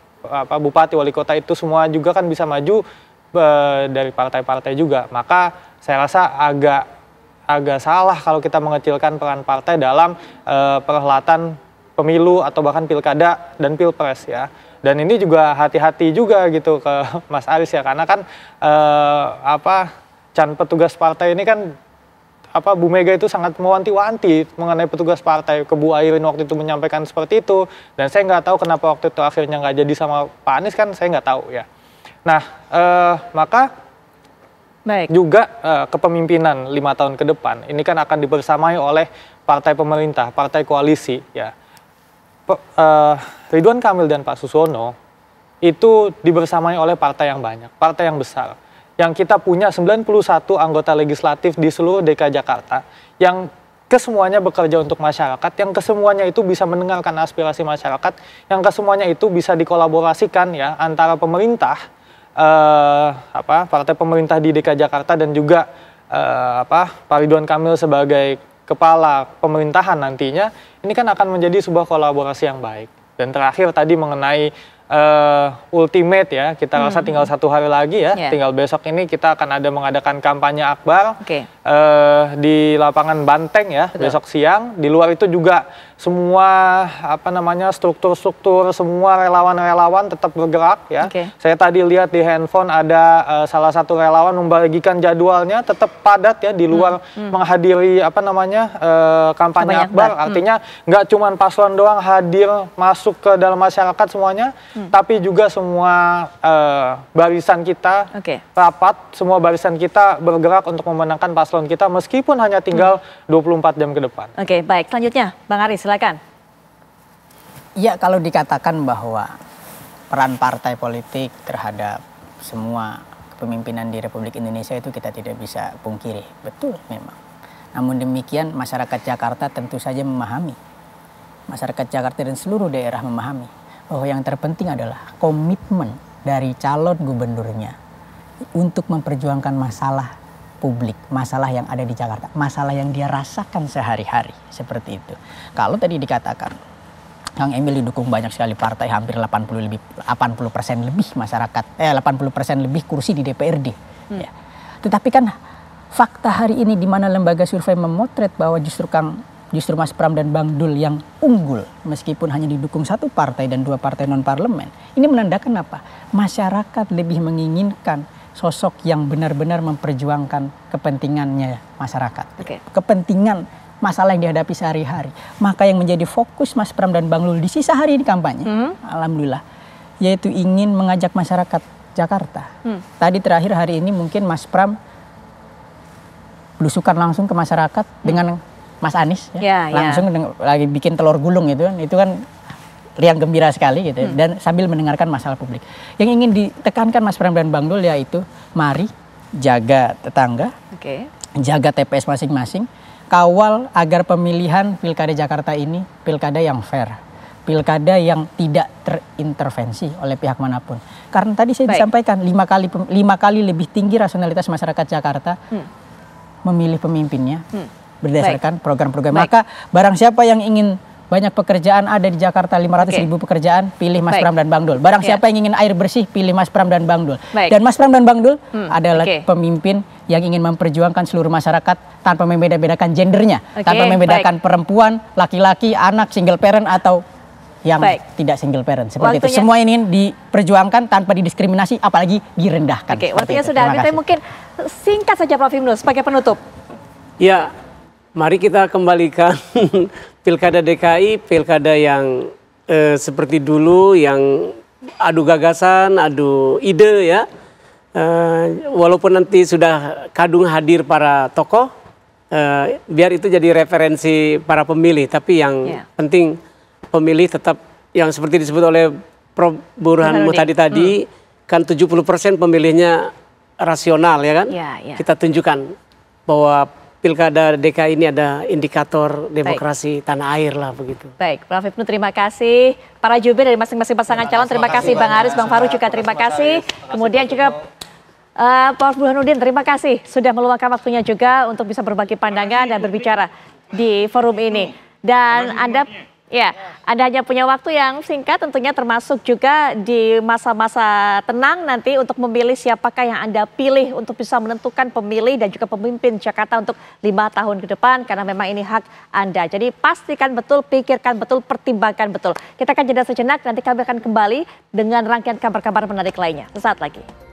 S2: bupati, wali kota itu semua juga kan bisa maju dari partai-partai juga. Maka saya rasa agak salah kalau kita mengecilkan peran partai dalam perhelatan pemilu atau bahkan pilkada dan pilpres ya. Dan ini juga hati-hati juga gitu ke Mas Aris ya, karena kan petugas partai ini kan Bu Mega itu sangat mewanti-wanti mengenai petugas partai. ke Bu Airin waktu itu menyampaikan seperti itu, dan saya nggak tahu kenapa waktu itu akhirnya nggak jadi sama Pak Anies, kan saya nggak tahu ya. Nah, maka juga kepemimpinan 5 tahun ke depan ini kan akan dibersamai oleh partai pemerintah, partai koalisi ya. Ridwan Kamil dan Pak Susono itu dibersamai oleh partai yang banyak, partai yang besar. Yang kita punya 91 anggota legislatif di seluruh DKI Jakarta yang kesemuanya bekerja untuk masyarakat, yang kesemuanya itu bisa mendengarkan aspirasi masyarakat, yang kesemuanya itu bisa dikolaborasikan ya antara pemerintah, partai pemerintah di DKI Jakarta dan juga Pak Ridwan Kamil sebagai kepala pemerintahan nantinya, ini kan akan menjadi sebuah kolaborasi yang baik. Dan terakhir tadi mengenai ultimate ya, kita rasa tinggal 1 hari lagi ya, tinggal besok ini kita akan mengadakan kampanye akbar di lapangan Banteng ya. Betul. Besok siang. Di luar itu juga semua struktur-struktur, semua relawan-relawan tetap bergerak ya. Saya tadi lihat di handphone ada salah satu relawan membagikan jadwalnya tetap padat ya di luar menghadiri kampanye akbar. Artinya nggak cuma paslon doang hadir masuk ke dalam masyarakat semuanya, tapi juga semua barisan kita rapat, semua barisan kita bergerak untuk memenangkan paslon kita meskipun hanya tinggal 24 jam ke depan.
S1: Oke, baik. Selanjutnya, Bang Aris, silakan.
S3: Ya, kalau dikatakan bahwa peran partai politik terhadap semua kepemimpinan di Republik Indonesia itu kita tidak bisa pungkiri. Betul memang. Namun demikian masyarakat Jakarta tentu saja memahami. Masyarakat Jakarta dan seluruh daerah memahami bahwa yang terpenting adalah komitmen dari calon gubernurnya untuk memperjuangkan masalah publik, masalah yang ada di Jakarta, masalah yang dia rasakan sehari-hari, seperti itu. Kalau tadi dikatakan Kang Emil didukung banyak sekali partai, hampir 80% lebih masyarakat, 80% lebih kursi di DPRD. Ya. Tetapi kan fakta hari ini di mana lembaga survei memotret bahwa justru Mas Pram dan Bang Dul yang unggul meskipun hanya didukung 1 partai dan 2 partai non parlemen. Ini menandakan apa? Masyarakat lebih menginginkan sosok yang benar-benar memperjuangkan kepentingannya masyarakat. Kepentingan masalah yang dihadapi sehari-hari. Maka yang menjadi fokus Mas Pram dan Bang Dul di sisa hari ini kampanye, alhamdulillah, yaitu ingin mengajak masyarakat Jakarta. Tadi terakhir hari ini mungkin Mas Pram belusukan langsung ke masyarakat dengan Mas Anies langsung lagi bikin telur gulung itu kan riang gembira sekali gitu dan sambil mendengarkan masalah publik. Yang ingin ditekankan Mas Pram dan Bang Dul yaitu mari jaga tetangga, jaga TPS masing-masing, kawal agar pemilihan pilkada Jakarta ini pilkada yang fair, pilkada yang tidak terintervensi oleh pihak manapun. Karena tadi saya disampaikan 5 kali lebih tinggi rasionalitas masyarakat Jakarta memilih pemimpinnya berdasarkan program-program. Maka barang siapa yang ingin banyak pekerjaan ada di Jakarta, 500.000 pekerjaan, pilih Mas Pram dan Bang Dul. Barang siapa yang ingin air bersih, pilih Mas Pram dan Bang Dul. Dan Mas Pram dan Bang Dul adalah pemimpin yang ingin memperjuangkan seluruh masyarakat tanpa membeda-bedakan gendernya, tanpa membedakan perempuan, laki-laki, anak, single parent atau yang tidak single parent. Seperti itu. Semua ini diperjuangkan tanpa didiskriminasi, apalagi direndahkan.
S1: Waktunya sudah habis. Tapi mungkin singkat saja Prof. Hipnu sebagai penutup.
S4: Ya, mari kita kembalikan pilkada DKI, pilkada yang seperti dulu, yang adu gagasan, adu ide ya. Walaupun nanti sudah kadung hadir para tokoh, biar itu jadi referensi para pemilih. Tapi yang penting pemilih tetap yang seperti disebut oleh Prof. Burhan tadi, kan 70% pemilihnya rasional ya kan. Kita tunjukkan bahwa pilkada DKI ini ada indikator demokrasi tanah air lah begitu.
S1: Baik, Prof. Hipnu terima kasih. Para jubir dari masing-masing pasangan calon terima kasih. Bang Aris, Bang Faru juga terima kasih. Kemudian juga Prof. Burhanuddin terima kasih sudah meluangkan waktunya juga untuk bisa berbagi pandangan dan berbicara di forum ini. Dan Anda Ya, Anda hanya punya waktu yang singkat tentunya termasuk juga di masa-masa tenang nanti untuk memilih siapakah yang Anda pilih untuk bisa menentukan pemilih dan juga pemimpin Jakarta untuk 5 tahun ke depan karena memang ini hak Anda. Jadi pastikan betul, pikirkan betul, pertimbangkan betul. Kita akan jeda sejenak, nanti kami akan kembali dengan rangkaian kabar-kabar menarik lainnya. Sesaat lagi.